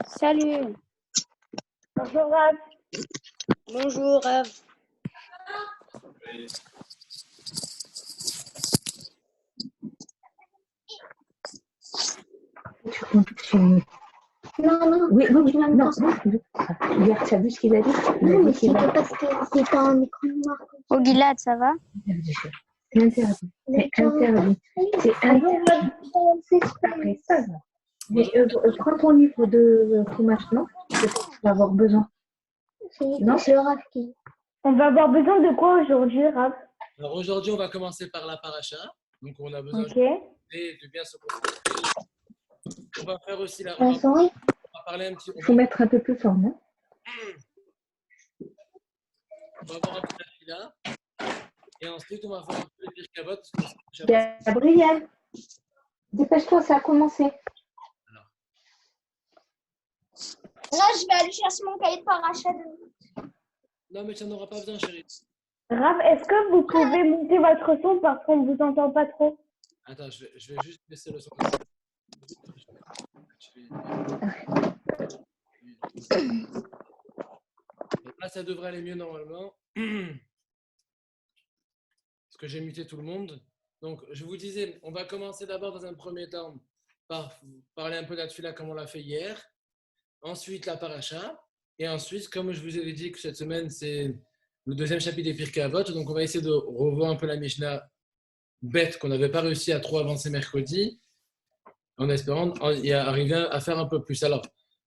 Salut. Bonjour Rav. Bonjour, Rav. Non. Oui, non. Hier, tu as vu ce qu'il a dit? Non, mais c'était parce que c'était en écran noir. Oh, Gilad, ça va? C'est interdit. C'est interdit. C'est interdit. Après, ça va. Mais prends ton livre de fromage, non? Tu vas avoir besoin. Non, c'est le Rav qui. On va avoir besoin de quoi aujourd'hui, Rav? Alors aujourd'hui, on va commencer par la paracha. Donc on a besoin Ok. de bien se concentrer. On va faire aussi la. On va parler un petit. Il faut mettre un peu plus fort, non? On va avoir un peu de là. Et ensuite, on va faire un peu de birkavot. Gabriel, dépêche-toi, ça a commencé. Là, je vais aller chercher mon cahier de paracha. Non, mais tu n'en auras pas besoin, chérie. Rav, est-ce que vous pouvez monter votre son parce qu'on ne vous entend pas trop? Attends, je vais juste baisser le son. Donc là, ça devrait aller mieux normalement. Parce que j'ai muté tout le monde. Donc, je vous disais, on va commencer d'abord dans un premier temps par parler un peu d'Atfila comme on l'a fait hier. Ensuite, la paracha. Et ensuite, comme je vous avais dit que cette semaine, c'est le deuxième chapitre des Pirkei Avot. Donc, on va essayer de revoir un peu la Mishnah bête qu'on n'avait pas réussi à trop avancer mercredi, en espérant y arriver à faire un peu plus. Alors,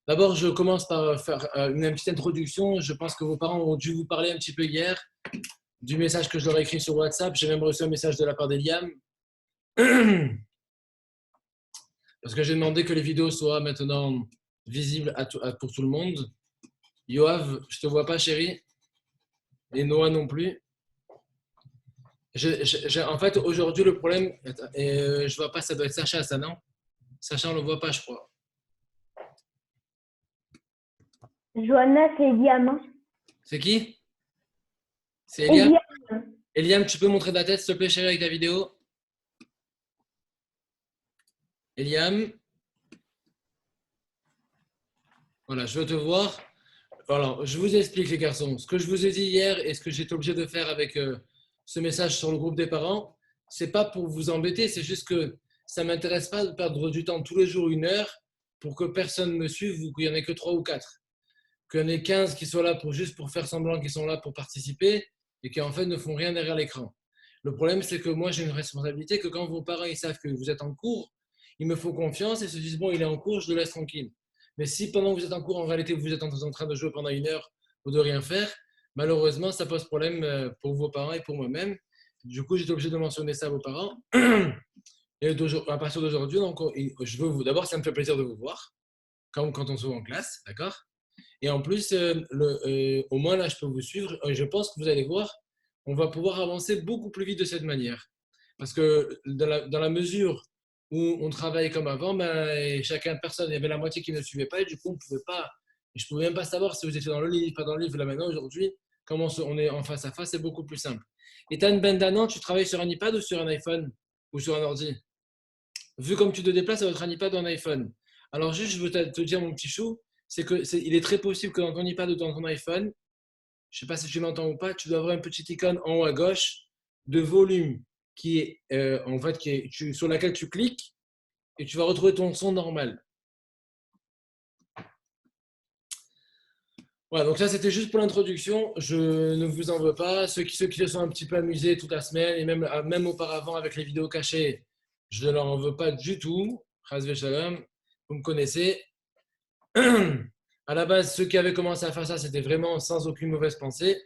d'abord, je commence par faire une petite introduction. Je pense que vos parents ont dû vous parler un petit peu hier du message que je leur ai écrit sur WhatsApp. J'ai même reçu un message de la part d'Eliam. Parce que j'ai demandé que les vidéos soient maintenant visibles pour tout le monde. Yoav, je te vois pas, chérie. Et Noah non plus. En fait, aujourd'hui, le problème, je vois pas, ça doit être Sacha, ça, non? Sacha, on le voit pas, je crois. Johanna, c'est Eliam. C'est qui? C'est Eliam. Eliam. Eliam, tu peux montrer ta tête, s'il te plaît, chérie, avec ta vidéo? Eliam. Voilà, je veux te voir. Alors, je vous explique, les garçons. Ce que je vous ai dit hier et ce que j'étais obligé de faire avec ce message sur le groupe des parents, c'est pas pour vous embêter, c'est juste que ça m'intéresse pas de perdre du temps tous les jours 1 heure pour que personne me suive ou qu'il y en ait que 3 ou 4. Qu'il y en ait 15 qui soient là juste pour faire semblant qu'ils sont là pour participer et qui en fait ne font rien derrière l'écran. Le problème, c'est que moi, j'ai une responsabilité que quand vos parents ils savent que vous êtes en cours, ils me font confiance et se disent bon, il est en cours, je le laisse tranquille. Mais si pendant que vous êtes en cours, en réalité, vous êtes en train de jouer pendant 1 heure ou de rien faire, malheureusement, ça pose problème pour vos parents et pour moi-même. Du coup, j'étais obligé de mentionner ça à vos parents. Et à partir d'aujourd'hui, donc, je veux vous. D'abord, ça me fait plaisir de vous voir, comme quand on se voit en classe, d'accord? Et en plus, au moins là, je peux vous suivre. Je pense que vous allez voir, on va pouvoir avancer beaucoup plus vite de cette manière. Parce que dans la mesure où on travaille comme avant, ben, chacun personne, il y avait la moitié qui ne suivait pas et du coup, on pouvait pas. Je ne pouvais même pas savoir si vous étiez dans le livre, pas dans le livre. Là maintenant, aujourd'hui, comment on est en face à face, c'est beaucoup plus simple. Et Tan Ben Danan, tu travailles sur un iPad ou sur un iPhone ou sur un ordi? Vu comme tu te déplaces avec un iPad ou un iPhone. Alors juste, je veux te dire, mon petit chou, il est très possible que dans ton iPad ou dans ton iPhone, je ne sais pas si tu m'entends ou pas, tu dois avoir une petite icône en haut à gauche de volume qui est en fait sur laquelle tu cliques et tu vas retrouver ton son normal. Voilà, donc ça c'était juste pour l'introduction. Je ne vous en veux pas. Ceux qui se sont un petit peu amusés toute la semaine et même auparavant avec les vidéos cachées, je ne leur en veux pas du tout. Chas v'shalom, vous me connaissez. À la base, ceux qui avaient commencé à faire ça, c'était vraiment sans aucune mauvaise pensée.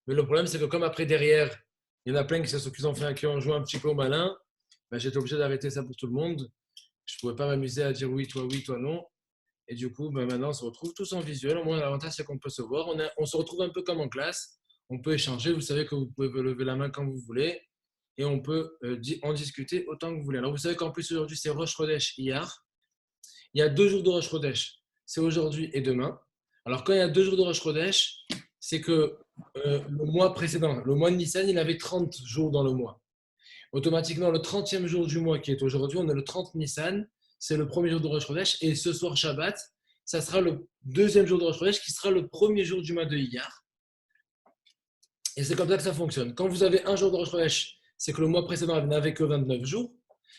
Mais le problème, c'est que comme après, derrière, il y en a plein qui ont joué un petit peu au malin, ben, j'étais obligé d'arrêter ça pour tout le monde. Je ne pouvais pas m'amuser à dire oui, toi non. Et du coup, ben, maintenant, on se retrouve tous en visuel. Au moins, l'avantage, c'est qu'on peut se voir. On se retrouve un peu comme en classe. On peut échanger. Vous savez que vous pouvez lever la main quand vous voulez. Et on peut en discuter autant que vous voulez. Alors, vous savez qu'en plus, aujourd'hui, c'est Rosh Chodesh Iyar. Il y a 2 jours de Rosh Chodesh. C'est aujourd'hui et demain. Alors, quand il y a 2 jours de Rosh Chodesh, c'est que le mois précédent, le mois de Nissan, il avait 30 jours dans le mois. Automatiquement, le 30e jour du mois qui est aujourd'hui, on est le 30 Nissan, c'est le premier jour de Rosh Chodesh. Et ce soir, Shabbat, ça sera le deuxième jour de Rosh Chodesh qui sera le premier jour du mois de Iyar. Et c'est comme ça que ça fonctionne. Quand vous avez un jour de Rosh Chodesh, c'est que le mois précédent n'avait que 29 jours.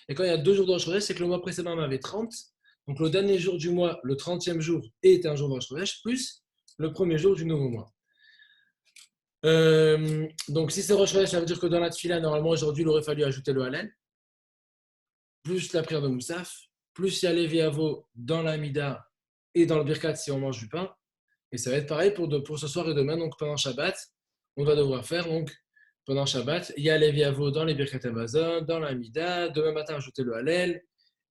Et quand il y a 2 jours de Rosh Chodesh, c'est que le mois précédent en avait 30. Donc le dernier jour du mois, le 30e jour, est un jour de Rosh Chodesh, plus le premier jour du nouveau mois. Donc si c'est Rosh Chodesh, ça veut dire que dans la Tfila, normalement aujourd'hui, il aurait fallu ajouter le Hallel, plus la prière de Moussaf, plus il y a les Viavo dans la Mida et dans le Birkat si on mange du pain. Et ça va être pareil pour ce soir et demain. Donc pendant Shabbat, on va devoir faire, donc pendant Shabbat, il y a les Viavo dans les Birkat Amazon, dans la Mida, demain matin ajouter le Hallel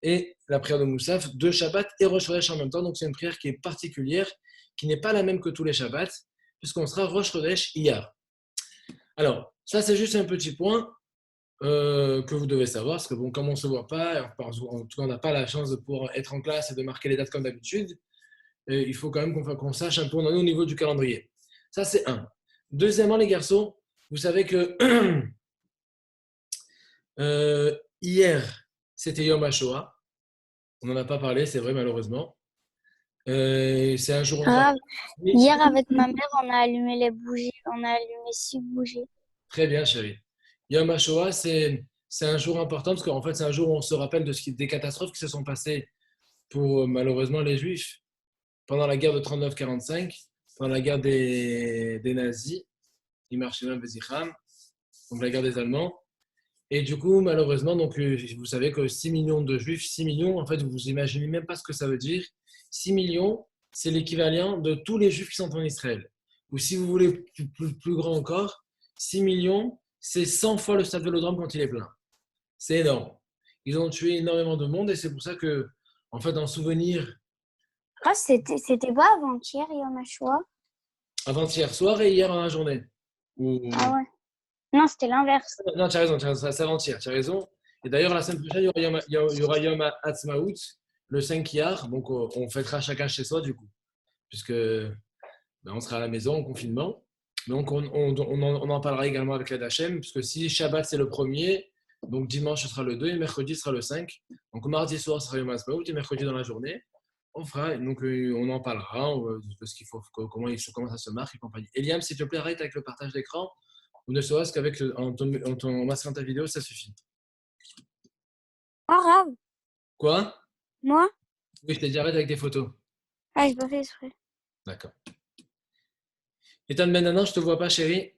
et la prière de Moussaf de Shabbat et Rosh Chodesh en même temps. Donc c'est une prière qui est particulière, qui n'est pas la même que tous les Shabbats, puisqu'on sera Rosh Chodesh Iyar. Alors, ça c'est juste un petit point que vous devez savoir, parce que bon, comme on ne se voit pas, en tout cas on n'a pas la chance de pouvoir être en classe et de marquer les dates comme d'habitude, il faut quand même qu'on sache un peu au niveau du calendrier. Ça c'est un. Deuxièmement les garçons, vous savez que hier c'était Yom HaShoah, on n'en a pas parlé, c'est vrai malheureusement. C'est un jour... Hier, avec ma mère, on a allumé les bougies. On a allumé 6 bougies. Très bien, chérie. Yom HaShoah, c'est un jour important parce qu'en fait, c'est un jour où on se rappelle des catastrophes qui se sont passées pour malheureusement les Juifs pendant la guerre de 39-45, pendant la guerre des nazis, Himarshimam Bezicham, donc la guerre des Allemands. Et du coup, malheureusement, donc, vous savez que 6 millions de Juifs, 6 millions, en fait, vous imaginez même pas ce que ça veut dire. 6 millions, c'est l'équivalent de tous les Juifs qui sont en Israël. Ou si vous voulez plus grand encore, 6 millions, c'est 100 fois le stade Vélodrome quand il est plein. C'est énorme. Ils ont tué énormément de monde et c'est pour ça que, en fait, en souvenir... Ah, c'était pas avant-hier, Yom HaShoah? Avant-hier soir et hier dans la journée. Ah ouais. Non, c'était l'inverse. Non, tu as raison, c'est avant-hier, tu as raison. Et d'ailleurs, la semaine prochaine, il y aura Yom Ha'atzmaut, le 5 Iyar, donc on fêtera chacun chez soi du coup, puisque on sera à la maison en confinement. Donc on en parlera également avec l'aide d'Hachem, puisque si Shabbat c'est le premier, donc dimanche ce sera le 2 et mercredi sera le 5. Donc mardi soir ce sera Yom Ha'atzmaut et mercredi dans la journée, on fera, donc on en parlera de ce qu'il faut, comment ça se marque et compagnie. Eliam, s'il te plaît, arrête avec le partage d'écran. Ou ne serait-ce qu'avec en masquant ta vidéo, ça suffit. Oh, Rav, Quoi? moi? Oui, je t'ai dit arrête avec tes photos. Ah, j'ai pas fait exprès. D'accord. Ethan Benana, je te vois pas, chérie.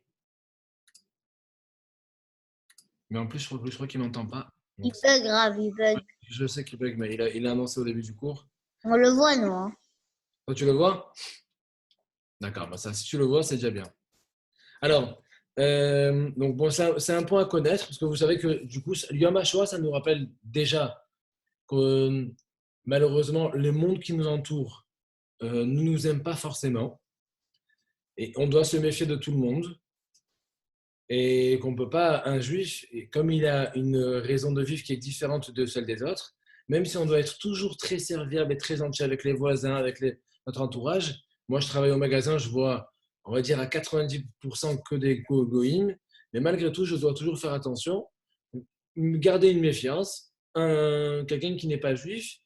Mais en plus, je crois qu'il m'entend pas. Il bug grave, il bug. Je sais qu'il bug, mais il a annoncé au début du cours. On le voit, nous. Hein. Toi, tu le vois? D'accord, bah ça, si tu le vois, c'est déjà bien. Alors, donc bon, c'est un point à connaître, parce que vous savez que du coup, Yom HaShoah, ça nous rappelle déjà que malheureusement, le monde qui nous entoure ne nous aime pas forcément. Et on doit se méfier de tout le monde. Et qu'on ne peut pas, un juif, comme il a une raison de vivre qui est différente de celle des autres, même si on doit être toujours très serviable et très gentil avec les voisins, avec notre entourage. Moi, je travaille au magasin, je vois, on va dire à 90% que des goïms, mais malgré tout, je dois toujours faire attention, garder une méfiance. Quelqu'un qui n'est pas juif,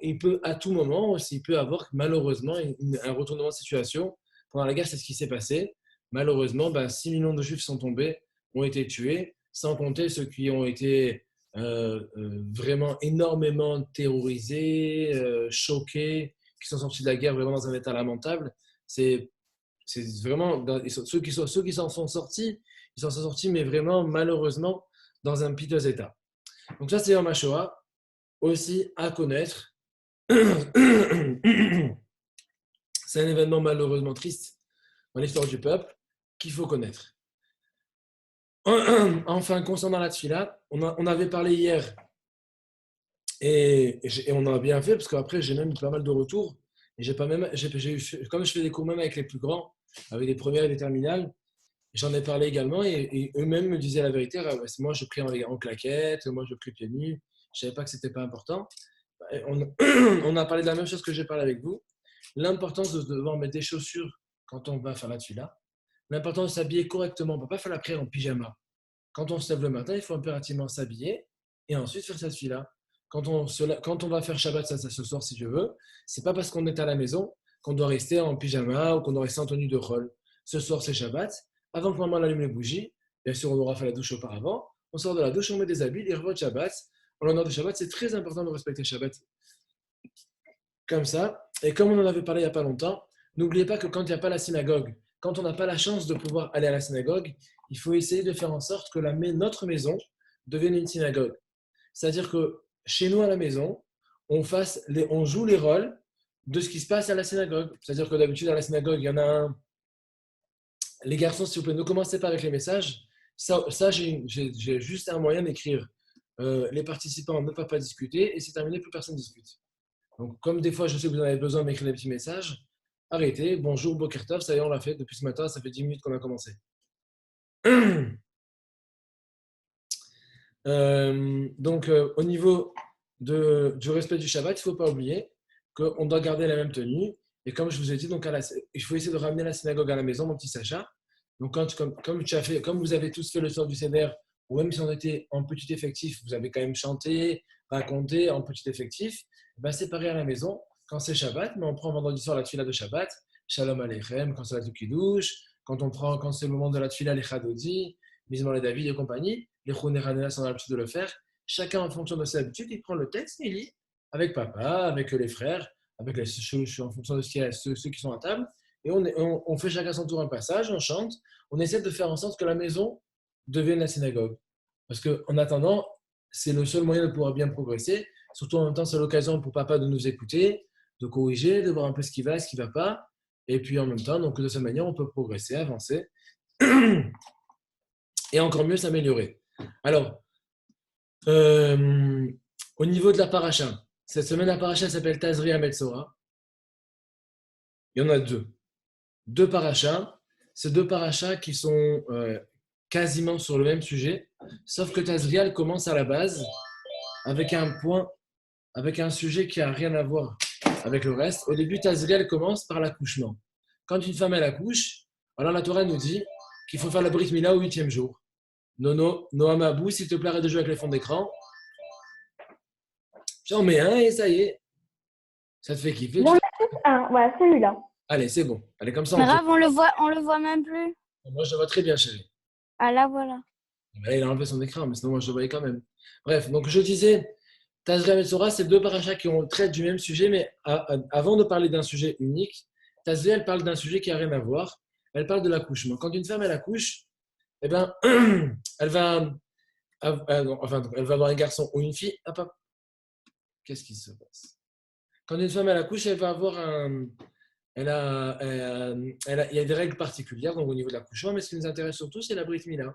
il peut à tout moment aussi, il peut avoir malheureusement un retournement de situation. Pendant la guerre, c'est ce qui s'est passé. Malheureusement, 6 millions de juifs sont tombés, ont été tués, sans compter ceux qui ont été vraiment énormément terrorisés, choqués, qui sont sortis de la guerre vraiment dans un état lamentable. C'est vraiment, ceux qui s'en sont sortis, ils s'en sont sortis, mais vraiment malheureusement dans un piteux état. Donc ça, c'est Yom HaShoah, aussi à connaître. C'est un événement malheureusement triste dans l'histoire du peuple qu'il faut connaître. Enfin, concernant la tfila, on avait parlé hier et on a bien fait parce qu'après j'ai même eu pas mal de retours et comme je fais des cours même avec les plus grands, avec les premières et les terminales, j'en ai parlé également et eux-mêmes me disaient la vérité. Moi je prie en claquette, moi je prie pieds nus, je savais pas que c'était pas important. On a parlé de la même chose que j'ai parlé avec vous. L'importance de devoir mettre des chaussures quand on va faire la tfila. L'importance de s'habiller correctement. On ne peut pas faire la prière en pyjama. Quand on se lève le matin, il faut impérativement s'habiller et ensuite faire cette tfila. quand on va faire Shabbat ça, ce soir, si je veux, c'est pas parce qu'on est à la maison qu'on doit rester en pyjama ou qu'on doit rester en tenue de rôle. Ce soir, c'est Shabbat. Avant que maman allume les bougies, bien sûr, on aura fait la douche auparavant. On sort de la douche, on met des habits, les revoit Shabbat. En l'honneur de Shabbat, c'est très important de respecter Shabbat comme ça. Et comme on en avait parlé il n'y a pas longtemps, n'oubliez pas que quand il n'y a pas la synagogue, quand on n'a pas la chance de pouvoir aller à la synagogue, il faut essayer de faire en sorte que notre maison devienne une synagogue. C'est-à-dire que chez nous à la maison, on joue les rôles de ce qui se passe à la synagogue. C'est-à-dire que d'habitude à la synagogue, il y en a un. Les garçons, s'il vous plaît, ne commencez pas avec les messages. Ça j'ai juste un moyen d'écrire. Les participants ne peuvent pas discuter et c'est terminé, plus personne ne discute. Donc, comme des fois, je sais que vous en avez besoin de m'écrire des petits messages, arrêtez. Bonjour, Boker Tov, ça y est, on l'a fait depuis ce matin, ça fait 10 minutes qu'on a commencé. Au niveau du respect du Shabbat, il ne faut pas oublier qu'on doit garder la même tenue. Et comme je vous ai dit, donc il faut essayer de ramener la synagogue à la maison, mon petit Sacha. Donc, comme vous avez tous fait le sort du Seder, ou même si on était en petit effectif, vous avez quand même chanté, raconté en petit effectif, ben c'est pareil à la maison. Quand c'est Shabbat, mais on prend vendredi soir la tefila de Shabbat, Shalom Aleichem, quand c'est la Kiddush, quand c'est le moment de la tefila, les Chadodi, Mizmor les David et compagnie, les Chounéranéas ont l'habitude de le faire. Chacun, en fonction de ses habitudes, il prend le texte et il lit avec papa, avec les frères, en fonction de ceux qui sont à table. Et on fait chacun son tour un passage, on chante, on essaie de faire en sorte que la maison devienne la synagogue. Parce qu'en attendant, c'est le seul moyen de pouvoir bien progresser. Surtout en même temps, c'est l'occasion pour papa de nous écouter, de corriger, de voir un peu ce qui va, ce qui ne va pas. Et puis en même temps, donc de cette manière, on peut progresser, avancer et encore mieux s'améliorer. Alors, au niveau de la paracha, cette semaine, la paracha s'appelle Tazria Metzora. Il y en a deux parachas. Ces deux parachas qui sont quasiment sur le même sujet, sauf que Tazria commence à la base avec un sujet qui n'a rien à voir avec le reste. Au début, Tazria commence par l'accouchement. Quand une femme elle accouche, alors la Torah nous dit qu'il faut faire la Brit Mila au 8e jour. Noam Abou, s'il te plaît, arrête de jouer avec les fonds d'écran. J'en mets un et ça y est. Ça te fait kiffer. Bon, voilà, celui-là. Allez, c'est bon. Allez, comme ça. Grave, on le voit même plus. Moi, je le vois très bien, chérie. Ah là, voilà. Là, il a enlevé son écran, mais sinon, moi, je le voyais quand même. Bref, donc je disais, Tazria et Metzora, c'est deux parachas qui traitent du même sujet, mais avant de parler d'un sujet unique, Tazria, elle parle d'un sujet qui n'a rien à voir. Elle parle de l'accouchement. Quand une femme, elle accouche, eh ben, elle va avoir un garçon ou une fille. Qu'est-ce qui se passe? Quand une femme, elle accouche, elle va avoir il y a des règles particulières donc, au niveau de l'accouchement, mais ce qui nous intéresse surtout, c'est la Brit Mila.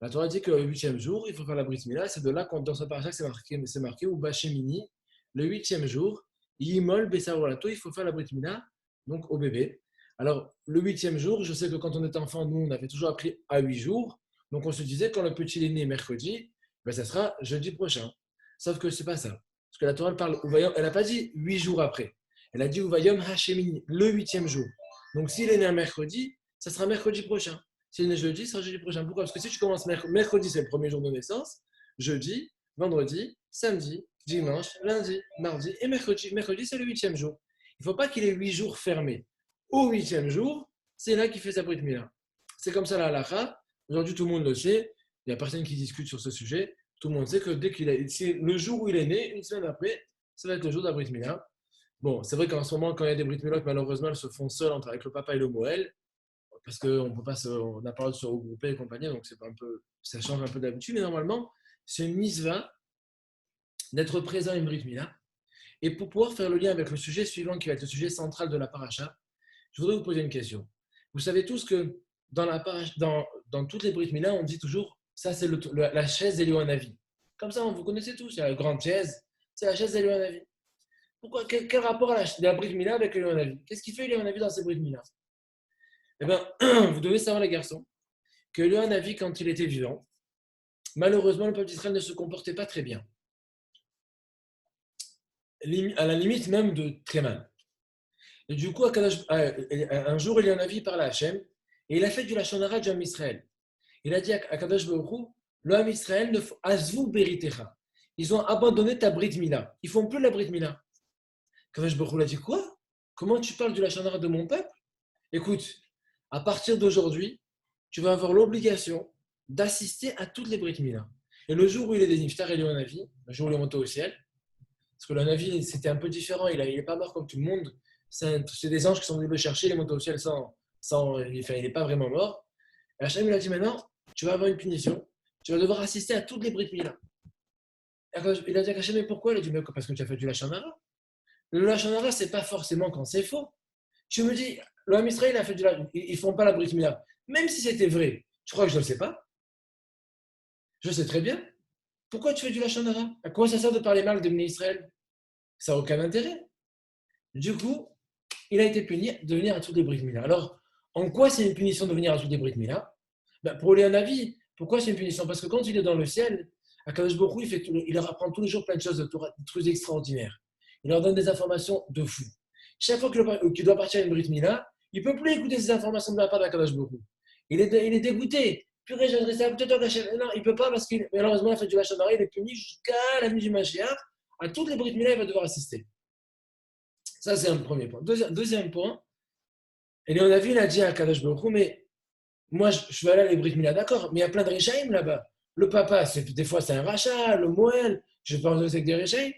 La Torah dit que le 8e jour, il faut faire la Brit Mila. C'est de là, dans ce paracha, c'est marqué ou Bachemini, le 8e jour, Yimol Bessarolato, il faut faire la Brit Mila, donc au bébé. Alors, le 8e jour, je sais que quand on était enfant, nous, on avait toujours appris à 8 jours. Donc, on se disait, quand le petit est né mercredi, ben, ça sera jeudi prochain. Sauf que ce n'est pas ça. Parce que la Torah parle, elle n'a pas dit 8 jours après. Elle a dit Uvayom Hashemini, le 8e jour. Donc, s'il est né un mercredi, ça sera mercredi prochain. S'il est né jeudi, ça sera jeudi prochain. Pourquoi? Parce que si tu commences mercredi, c'est le premier jour de naissance. Jeudi, vendredi, samedi, dimanche, lundi, mardi et mercredi. Mercredi, c'est le 8e jour. Il ne faut pas qu'il ait 8 jours fermés. Au 8e jour, c'est là qu'il fait sa Brit Mila. C'est comme ça la halakha. Aujourd'hui, tout le monde le sait. Il n'y a personne qui discute sur ce sujet. Tout le monde sait que c'est le jour où il est né, une semaine après, ça va être le jour de la Brit Mila. Bon, c'est vrai qu'en ce moment, quand il y a des Brit Milot, malheureusement, elles se font seules avec le papa et le Moël, parce qu'on peut pas on n'a pas le droit de se regrouper et compagnie, donc ça change un peu d'habitude, mais normalement, c'est une misva d'être présent à une Brit Mila. Et pour pouvoir faire le lien avec le sujet suivant, qui va être le sujet central de la paracha, je voudrais vous poser une question. Vous savez tous que dans toutes les Brit Mila, on dit toujours, ça c'est la chaise d'Elioanavi. Comme ça, vous connaissez tous, il y a la grande chaise, c'est la chaise d'Elioanavi. Pourquoi, quel rapport à la Brit Mila avec Elioanavi? Qu'est-ce qu'il fait Elioanavi dans ses Brit Mila? Eh bien, vous devez savoir, les garçons, que Elioanavi, quand il était vivant, malheureusement, le peuple d'Israël ne se comportait pas très bien. À la limite même de très mal. Et du coup, un jour, Elioanavi parle à Hachem, et il a fait du Lachon Hara du Ham Israël. Il a dit à Kadosh Baruch Hu, le Ham Israël, azvu beritecha. ils ont abandonné ta Brit Mila. Ils ne font plus la Brit Mila. Kadosh Baruch Hu a dit quoi? Comment tu parles du Lachon Hara de mon peuple? Écoute, à partir d'aujourd'hui, tu vas avoir l'obligation d'assister à toutes les Brit Mila. Et le jour où il est des Niftar et le Navi, le jour où il est monté au ciel, parce que le Navi, c'était un peu différent, il n'est pas mort comme tout le monde. C'est des anges qui sont venus le chercher, il est monté au ciel il n'est pas vraiment mort. Et Hachem il a dit maintenant, tu vas avoir une punition, tu vas devoir assister à toutes les Brit Mila. Il a dit à Hachem, mais pourquoi? Il a dit, mais parce que tu as fait du Lachon Hara. Le Lachon Hara, ce n'est pas forcément quand c'est faux. Tu me dis, le Ham Israël a fait du Lachon Hara, ils ne font pas la Brit Mila. Même si c'était vrai, tu crois que je ne le sais pas? Je sais très bien. Pourquoi tu fais du Lachon Hara? À quoi ça sert de parler mal de Bnei Israël? Ça n'a aucun intérêt. Du coup, il a été puni de venir à toutes les Brit Mila. Alors, en quoi c'est une punition de venir à toutes les Brit Mila? Pour lui, un avis, pourquoi c'est une punition? Parce que quand il est dans le ciel, Akadosh Baruch Hu, il leur apprend tous les jours plein de choses, des trucs extraordinaires. Il leur donne des informations de fou. Chaque fois qu'il doit partir à une Brit Mila, il ne peut plus écouter ces informations de la part d'Akadosh Baruch Hu. Il est dégoûté. Purée, j'ai adressé à peut-être Hachem. Non, il ne peut pas parce qu'il malheureusement il a fait du Lachon Hara, il est puni jusqu'à la nuit du Mashiach. À toutes les Brit Mila, il va devoir assister. Ça, c'est un premier point. Deuxième point, et on a vu, il a dit à Akadosh Baruch Hu, mais moi, je vais aller à les Brit Mila, d'accord, mais il y a plein de Réchaïm là-bas. Le papa, des fois, c'est un rachat, le Moël, je vais pas en avec des Réchaïm.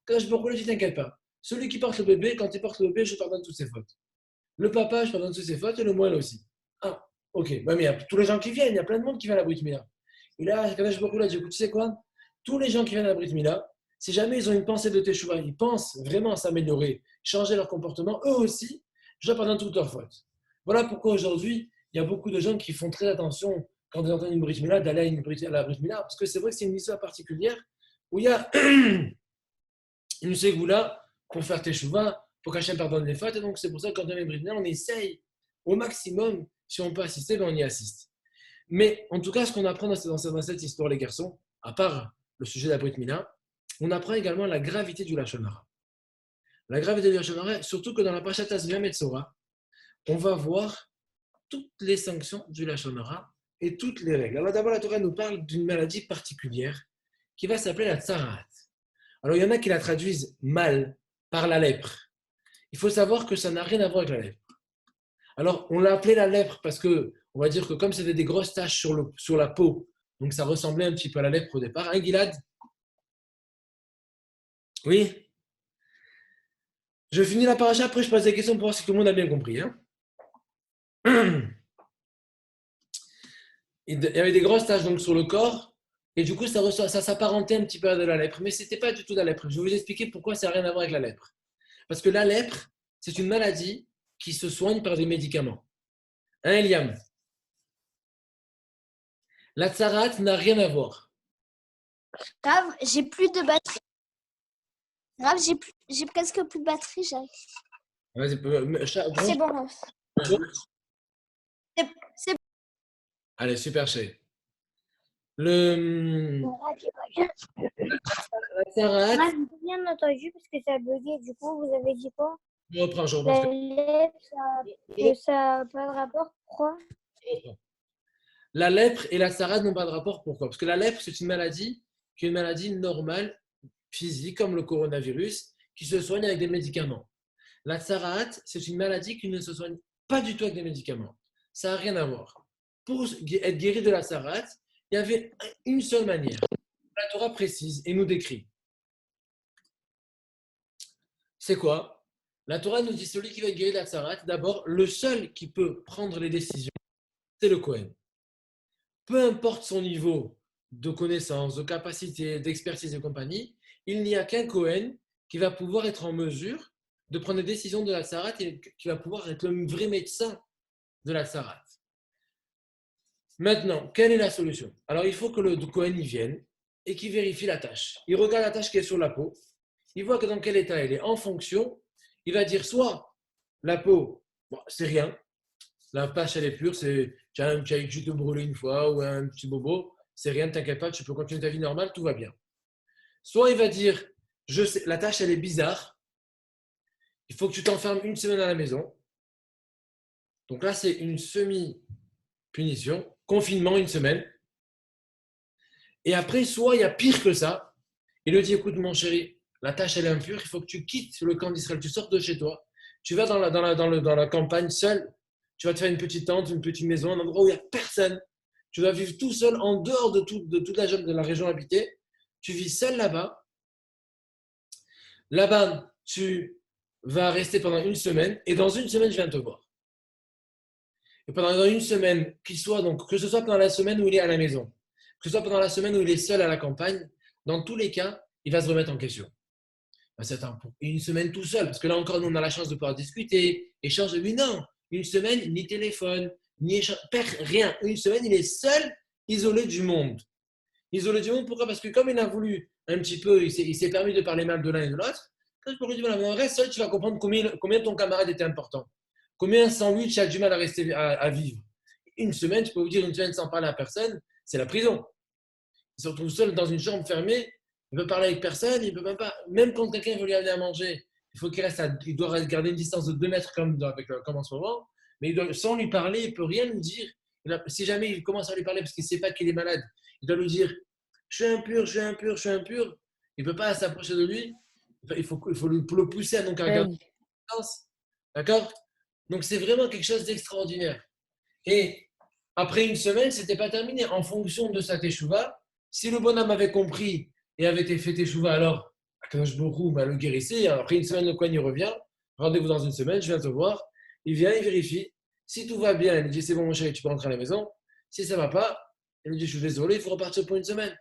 Akadosh Baruch Hu lui dit, t'inquiète pas. Celui qui porte le bébé, quand il porte le bébé, je pardonne toutes ses fautes. Le papa, je pardonne toutes ses fautes, et le Moël aussi. Ah, ok. Mais il y a tous les gens qui viennent, il y a plein de monde qui vient à la Brit Mila. Et là, Akadosh Baruch Hu a dit, écoute, tu sais quoi? Tous les gens qui viennent à la Brit Mila, si jamais ils ont une pensée de Teshuvah, ils pensent vraiment à s'améliorer, changer leur comportement, eux aussi, je leur pardonne toutes leurs fautes. Voilà pourquoi aujourd'hui, il y a beaucoup de gens qui font très attention quand ils entendent une Brit Mila, d'aller à la Brit Mila, parce que c'est vrai que c'est une histoire particulière où il y a une ségoula pour faire Teshuvah, pour qu'Hachem pardonne les fautes, et donc c'est pour ça que quand on est Brit Mila, on essaye au maximum, si on peut assister, ben on y assiste. Mais en tout cas, ce qu'on apprend dans cette histoire, les garçons, à part le sujet de la Brit Mila, on apprend également la gravité du Lachon Hara. La gravité du Lachon Hara, surtout que dans la Parashat Azriah Metzora, on va voir toutes les sanctions du Lachon Hara et toutes les règles. Alors d'abord, la Torah nous parle d'une maladie particulière qui va s'appeler la tsarat. Alors il y en a qui la traduisent mal par la lèpre. Il faut savoir que ça n'a rien à voir avec la lèpre. Alors on l'a appelé la lèpre parce que, on va dire que comme c'était des grosses taches sur la peau, donc ça ressemblait un petit peu à la lèpre au départ. Hein, Gilad? Oui. Je finis la paracha, après je pose des questions pour voir si tout le monde a bien compris. Hein. Il y avait des grosses taches donc, sur le corps, et du coup ça s'apparentait un petit peu à de la lèpre, mais ce n'était pas du tout de la lèpre. Je vais vous expliquer pourquoi ça n'a rien à voir avec la lèpre. Parce que la lèpre, c'est une maladie qui se soigne par des médicaments. Hein, Eliam? La tsarat n'a rien à voir. Grave, j'ai plus de batterie. Grave, j'ai presque plus de batterie, j'arrive. C'est bon. C'est bon. Allez, super chérie. La tsarat. Moi, je n'ai rien entendu parce que ça a bugué. Du coup, vous avez dit quoi? Je reprends. La lèpre, ça n'a pas de rapport. Pourquoi? La lèpre et la tsarat n'ont pas de rapport. Pourquoi? Parce que la lèpre, c'est une maladie qui est une maladie normale, physique, comme le coronavirus, qui se soigne avec des médicaments. La tsarat, c'est une maladie qui ne se soigne pas du tout avec des médicaments. Ça n'a rien à voir. Pour être guéri de la tsarat, il y avait une seule manière. La Torah précise et nous décrit. C'est quoi? La Torah nous dit celui qui va être guéri de la tsarat, d'abord, le seul qui peut prendre les décisions, c'est le Kohen. Peu importe son niveau de connaissance, de capacité, d'expertise et compagnie, il n'y a qu'un Kohen qui va pouvoir être en mesure de prendre des décisions de la tsarat et qui va pouvoir être le vrai médecin de la tsarat. Maintenant, quelle est la solution? Alors, il faut que le Kohen y vienne et qu'il vérifie la tâche. Il regarde la tâche qui est sur la peau, il voit que dans quel état elle est. En fonction, il va dire soit la peau, bon, c'est rien, la tâche elle est pure, tu as dû te brûler une fois ou un petit bobo, c'est rien, ne t'inquiète pas, tu peux continuer ta vie normale, tout va bien. Soit il va dire, je sais, la tâche elle est bizarre, il faut que tu t'enfermes une semaine à la maison. Donc là, c'est une semi-punition, confinement une semaine. Et après, soit il y a pire que ça, Il lui dit, écoute mon chéri, la tâche elle est impure, il faut que tu quittes le camp d'Israël, tu sortes de chez toi, tu vas dans la campagne seul, tu vas te faire une petite tente, une petite maison, un endroit où il n'y a personne. Tu vas vivre tout seul en dehors de toute la région habitée. Tu vis seul là-bas. Là-bas, tu vas rester pendant une semaine et dans une semaine, je viens te voir. Et pendant une semaine, donc, que ce soit pendant la semaine où il est à la maison, que ce soit pendant la semaine où il est seul à la campagne, dans tous les cas, il va se remettre en question. C'est une semaine tout seul, parce que là encore, nous, on a la chance de pouvoir discuter, échanger. Mais non, une semaine, ni téléphone, ni échange, rien. Une semaine, il est seul, isolé du monde. Isolé du monde, pourquoi? Parce que comme il a voulu un petit peu, il s'est permis de parler mal de l'un et de l'autre, quand je lui dis, voilà, mais reste seul, tu vas comprendre combien ton camarade était important. Combien sans lui, tu as du mal à vivre. Une semaine, tu peux vous dire, une semaine sans parler à personne, c'est la prison. Il se retrouve seul dans une chambre fermée, il ne peut parler avec personne, il peut même quand quelqu'un veut lui amener à manger, il doit garder une distance de 2 mètres comme en ce moment, mais sans lui parler, il ne peut rien lui dire. Si jamais il commence à lui parler parce qu'il ne sait pas qu'il est malade, il doit lui dire « je suis impur, je suis impur, je suis impur ». Il ne peut pas s'approcher de lui, il faut le pousser à garder une distance. D'accord? Donc c'est vraiment quelque chose d'extraordinaire. Et après une semaine, ce n'était pas terminé. En fonction de sa teshuva, si le bonhomme avait compris et avait été fait teshuva, alors Akadosh Baruch Hu le guérissait. Après une semaine, le Kohen il revient. Rendez-vous dans une semaine, je viens te voir. Il vient, il vérifie. Si tout va bien, il dit c'est bon mon chéri, tu peux rentrer à la maison. Si ça ne va pas, il lui dit je suis désolé, il faut repartir pour une semaine.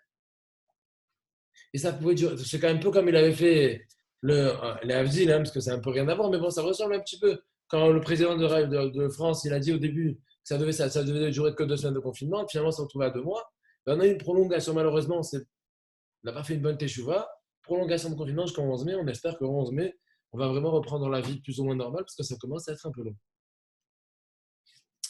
Et ça pouvait durer. C'est quand même un peu comme il avait fait les Avdil, parce que c'est un peu rien à voir, mais bon, ça ressemble un petit peu. Quand le président de France, il a dit au début que ça devait durer que 2 semaines de confinement, et finalement, ça se retrouvait à 2 mois. On a eu une prolongation, malheureusement, on n'a pas fait une bonne teshuva. Prolongation de confinement jusqu'au 11 mai. On espère qu'au 11 mai, on va vraiment reprendre la vie plus ou moins normale, parce que ça commence à être un peu long.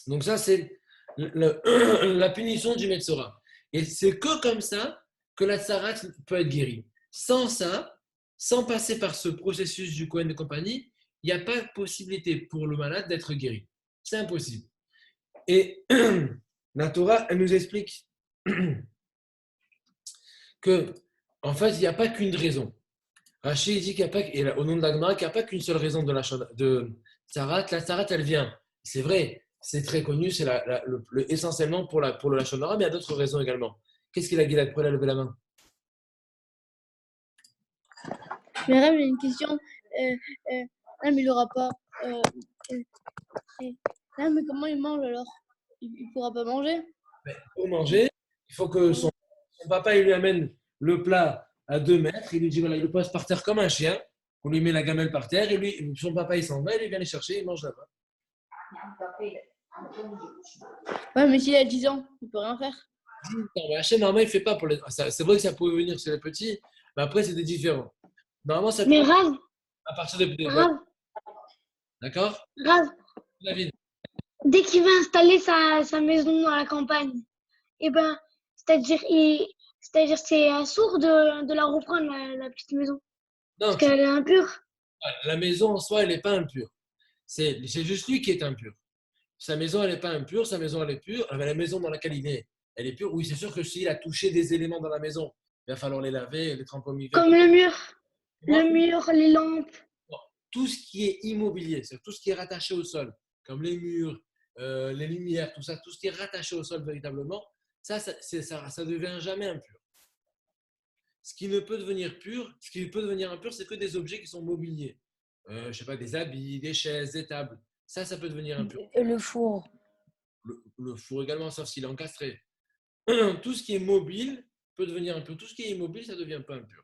Donc ça, c'est la punition du Metzora. Et c'est que comme ça que la tsarat peut être guérie. Sans ça, sans passer par ce processus du Kohen de compagnie, il n'y a pas de possibilité pour le malade d'être guéri. C'est impossible. Et la Torah, elle nous explique que, en fait, il n'y a pas qu'une raison. Rachid dit qu'il n'y a pas, et au nom de l'Agmara, qu'il n'y a pas qu'une seule raison de tsarat. La tsarat, elle vient. C'est vrai, c'est très connu, c'est essentiellement pour le Lashon Hara, mais il y a d'autres raisons également. Qu'est-ce qu'il a dit là? Pourquoi il a levé la main? Mais là, j'ai une question. Là, mais le rapport. Là, mais comment il mange alors? Il ne pourra pas manger? Pour manger, il faut que son papa il lui amène le plat à 2 mètres. Il lui dit voilà, il le pose par terre comme un chien. On lui met la gamelle par terre et son papa il s'en va, il vient les chercher, il mange là-bas. Ouais, mais s'il a 10 ans, il peut rien faire. Hachem, normalement, il ne fait pas pour les. C'est vrai que ça peut venir chez les petits, mais après, c'est des différents. Normalement, ça peut. Mais Rav, À partir des. Rav, D'accord? Rav, David. dès qu'il va installer sa maison dans la campagne, eh ben, c'est-à-dire c'est sourd de la reprendre, la petite maison. Non, Parce qu'elle est impure. la maison en soi, elle n'est pas impure. C'est juste lui qui est impur. Sa maison, elle n'est pas impure, sa maison, elle est pure. La maison dans laquelle il est, elle est pure. Oui, c'est sûr que s'il a touché des éléments dans la maison, il va falloir les laver, les tremper au hiver. Comme le mur, les lampes. Tout ce qui est immobilier, c'est tout ce qui est rattaché au sol, comme les murs, les lumières, tout ça, tout ce qui est rattaché au sol véritablement, ça ne devient jamais impur. Ce qui peut devenir impur, c'est que des objets qui sont mobiliers. Je ne sais pas, des habits, des chaises, des tables. Ça peut devenir impur. Et le four. Le four également, sauf s'il est encastré. Tout ce qui est mobile peut devenir impur. Tout ce qui est immobile, ça ne devient pas impur.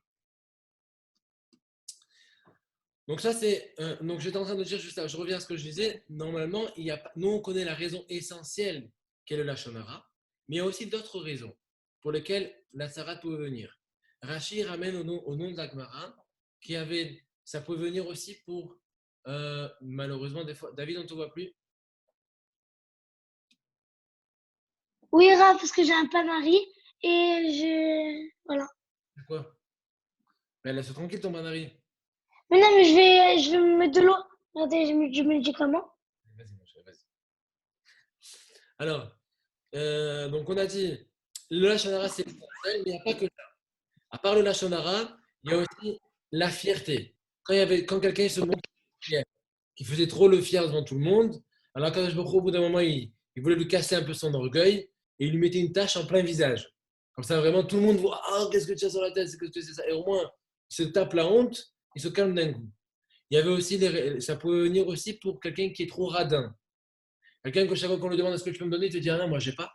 Donc ça, c'est... donc j'étais en train de dire juste là, je reviens à ce que je disais. Normalement, nous, on connaît la raison essentielle qu'est le Lashon Hara, mais il y a aussi d'autres raisons pour lesquelles la tsarat peut venir. Rashi ramène au nom de l'Agmara ça peut venir aussi pour, malheureusement, des fois, David, on ne te voit plus. Oui, Rav, parce que j'ai un panari et voilà. C'est quoi? Mais laisse tranquille ton manari. Mais non, mais je vais me mettre de l'eau. Regardez, je me le dis comment? Vas-y, mon cher, vas-y. Alors, donc on a dit, le Lashon Hara, c'est essentiel, mais il n'y a pas que ça. À part le Lashon Hara, Il y a aussi la fierté. Quand quelqu'un se montre fier, qui faisait trop le fier devant tout le monde, alors quand au bout d'un moment, il voulait lui casser un peu son orgueil et il lui mettait une tache en plein visage. Comme ça, vraiment, tout le monde voit, ah, qu'est-ce que tu as sur la tête, c'est que tu sais ça. Et au moins, il se tape la honte, il se calme d'un coup. Il y avait aussi, ça pouvait venir aussi pour quelqu'un qui est trop radin. Quelqu'un que chaque fois qu'on lui demande est-ce que tu peux me donner, il te dit, ah non, moi, j'ai pas.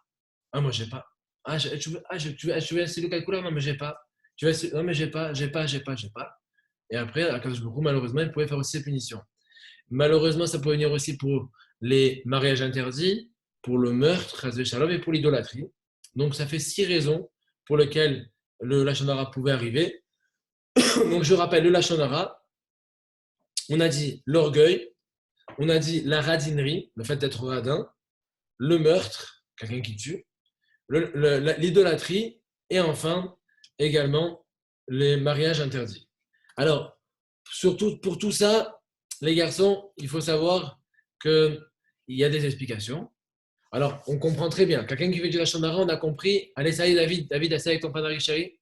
Ah, moi, j'ai pas. Ah, tu veux essayer de quelle couleur? Non, mais j'ai pas. Non, mais j'ai pas. Et après, à cause beaucoup, malheureusement, il pouvait faire aussi ces punitions. Malheureusement, ça peut venir aussi pour les mariages interdits, pour le meurtre, shalom, et pour l'idolâtrie. Donc, ça fait 6 raisons pour lesquelles le lashon hara pouvait arriver. Donc, je rappelle, le lashon hara, on a dit l'orgueil, on a dit la radinerie, le fait d'être radin, le meurtre, quelqu'un qui tue, l'idolâtrie, et enfin, également, les mariages interdits. Alors, surtout pour tout ça, les garçons, il faut savoir qu'il y a des explications. Alors, on comprend très bien. Quelqu'un qui fait du lashon hara, on a compris. Allez, ça y est, David. David, essaye avec ton panari, chéri.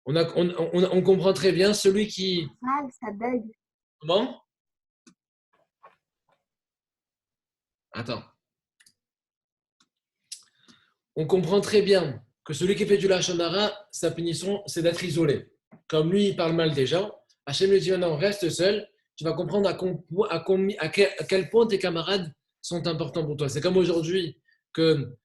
On comprend très bien. Celui qui... Ah, ça bug. Comment? Attends. On comprend très bien que celui qui fait du lashon hara, sa punition, c'est d'être isolé. Comme lui, il parle mal des gens, Hachem lui dit maintenant, reste seul. Tu vas comprendre à quel point tes camarades sont importants pour toi. C'est comme aujourd'hui que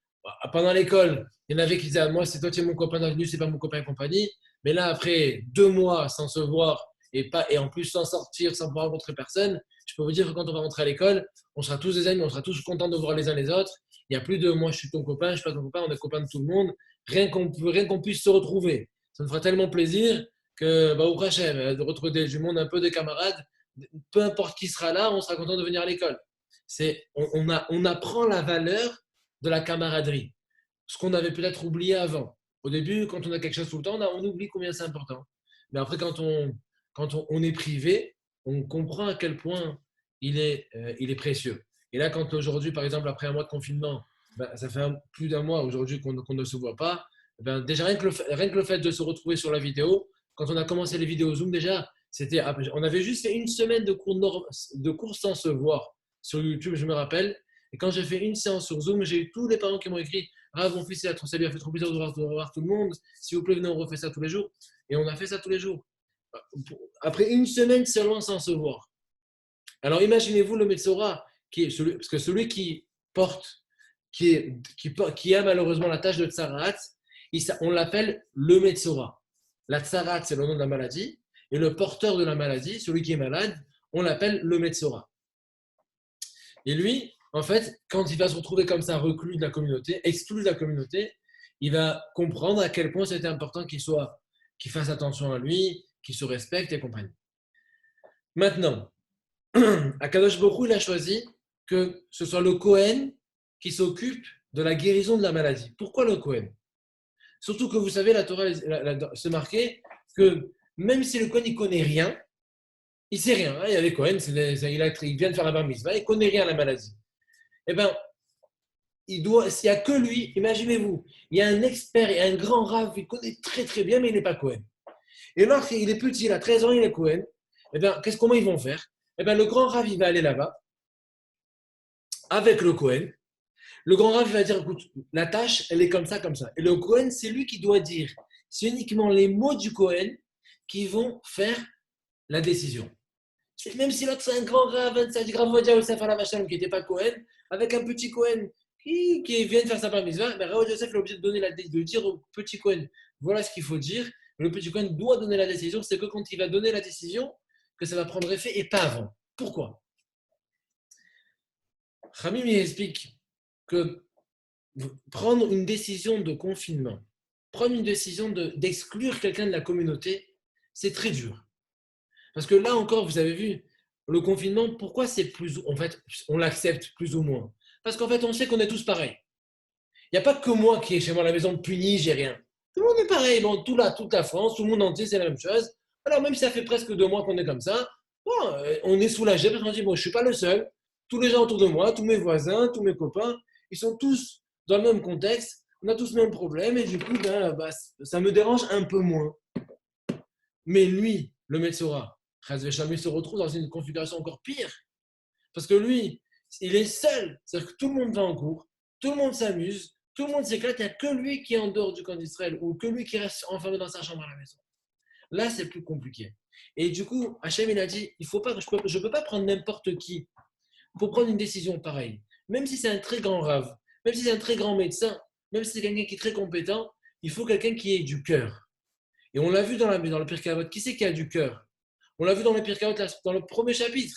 pendant l'école, il y en avait qui disaient moi, c'est toi qui es mon copain devenu, c'est pas mon copain et compagnie. Mais là, après 2 mois sans se voir et en plus sans sortir, sans pouvoir rencontrer personne, je peux vous dire que quand on va rentrer à l'école, on sera tous des amis, on sera tous contents de voir les uns les autres. Il n'y a plus de moi, je suis ton copain, je suis pas ton copain, on est copains de tout le monde. Rien qu'on puisse se retrouver. Ça me fera tellement plaisir que, au prochain, de retrouver du monde, un peu de camarades. Peu importe qui sera là, on sera content de venir à l'école. On apprend la valeur de la camaraderie. Ce qu'on avait peut-être oublié avant. Au début, quand on a quelque chose tout le temps, on oublie combien c'est important. Mais après, quand on est privé, on comprend à quel point il est précieux. Et là, quand aujourd'hui, par exemple, après un mois de confinement, ça fait plus d'un mois aujourd'hui qu'on ne se voit pas, déjà rien que le fait de se retrouver sur la vidéo, quand on a commencé les vidéos Zoom déjà, on avait juste fait une semaine de cours sans se voir sur YouTube, je me rappelle. Et quand j'ai fait une séance sur Zoom, j'ai eu tous les parents qui m'ont écrit « Ah, mon fils, ça lui a fait trop plaisir de revoir tout le monde. S'il vous plaît, venez, on refait ça tous les jours. » Et on a fait ça tous les jours. Après une semaine seulement sans se voir. Alors imaginez-vous le Metzora, parce que celui qui porte, qui a malheureusement la tâche de Tsarat, on l'appelle le Metzora. La Tsarat, c'est le nom de la maladie. Et le porteur de la maladie, celui qui est malade, on l'appelle le Metzora. Et lui, en fait, quand il va se retrouver comme ça, reclus de la communauté, exclu de la communauté, il va comprendre à quel point c'était important qu'il fasse attention à lui, qu'il se respecte et compagnie. Maintenant, Akadosh Baruch Hu, il a choisi que ce soit le Kohen qui s'occupe de la guérison de la maladie. Pourquoi le Kohen? Surtout que vous savez, la Torah se marquait que même si le Kohen ne connaît rien, il ne sait rien. Il y a des Kohen, il vient de faire la bar mitzvah, il ne connaît rien à la maladie. Eh bien, s'il n'y a que lui, imaginez-vous, il y a un expert et un grand rav, il connaît très très bien, mais il n'est pas Kohen. Et lorsqu'il est petit, il a 13 ans, il est Kohen, eh bien, comment ils vont faire? Eh bien, le grand rav, il va aller là-bas, avec le Kohen. Le grand rav, il va dire, écoute, la tâche, elle est comme ça, comme ça. Et le Kohen, c'est lui qui doit dire. C'est uniquement les mots du Kohen qui vont faire la décision. Même si l'autre, c'est un grand rav, c'est un grand Vodia Yosef Alav Hashem qui n'était pas Kohen, avec un petit Kohen qui vient de faire sa bar mitzvah, ben, Rav Yosef est obligé de dire au petit Kohen, voilà ce qu'il faut dire. Le petit Kohen doit donner la décision. C'est que quand il va donner la décision, que ça va prendre effet et pas avant. Pourquoi? Ramim explique que prendre une décision de confinement, prendre une décision d'exclure quelqu'un de la communauté, c'est très dur. Parce que là encore, vous avez vu, le confinement, pourquoi en fait, on l'accepte plus ou moins? Parce qu'en fait, on sait qu'on est tous pareils. Il n'y a pas que moi qui est chez moi à la maison puni, j'ai rien. Tout le monde est pareil. Bon, toute la France, tout le monde entier, c'est la même chose. Alors même si ça fait presque 2 mois qu'on est comme ça, bon, on est soulagé parce qu'on dit, bon, je ne suis pas le seul. Tous les gens autour de moi, tous mes voisins, tous mes copains, ils sont tous dans le même contexte. On a tous le même problème et du coup, ça me dérange un peu moins. Mais lui, le Metzora, Chas v'Shalom, il se retrouve dans une configuration encore pire. Parce que lui, il est seul. C'est-à-dire que tout le monde va en cours, tout le monde s'amuse, tout le monde s'éclate. Il n'y a que lui qui est en dehors du camp d'Israël ou que lui qui reste enfermé dans sa chambre à la maison. Là, c'est plus compliqué. Et du coup, Hachem, il a dit, il faut pas, je ne peux pas prendre n'importe qui pour prendre une décision pareille. Même si c'est un très grand rave, même si c'est un très grand médecin, même si c'est quelqu'un qui est très compétent, il faut quelqu'un qui ait du cœur. Et on l'a vu dans le Pirkei Avot. Qui c'est qui a du cœur? On l'a vu dans le Pirkei Avot, dans le premier chapitre.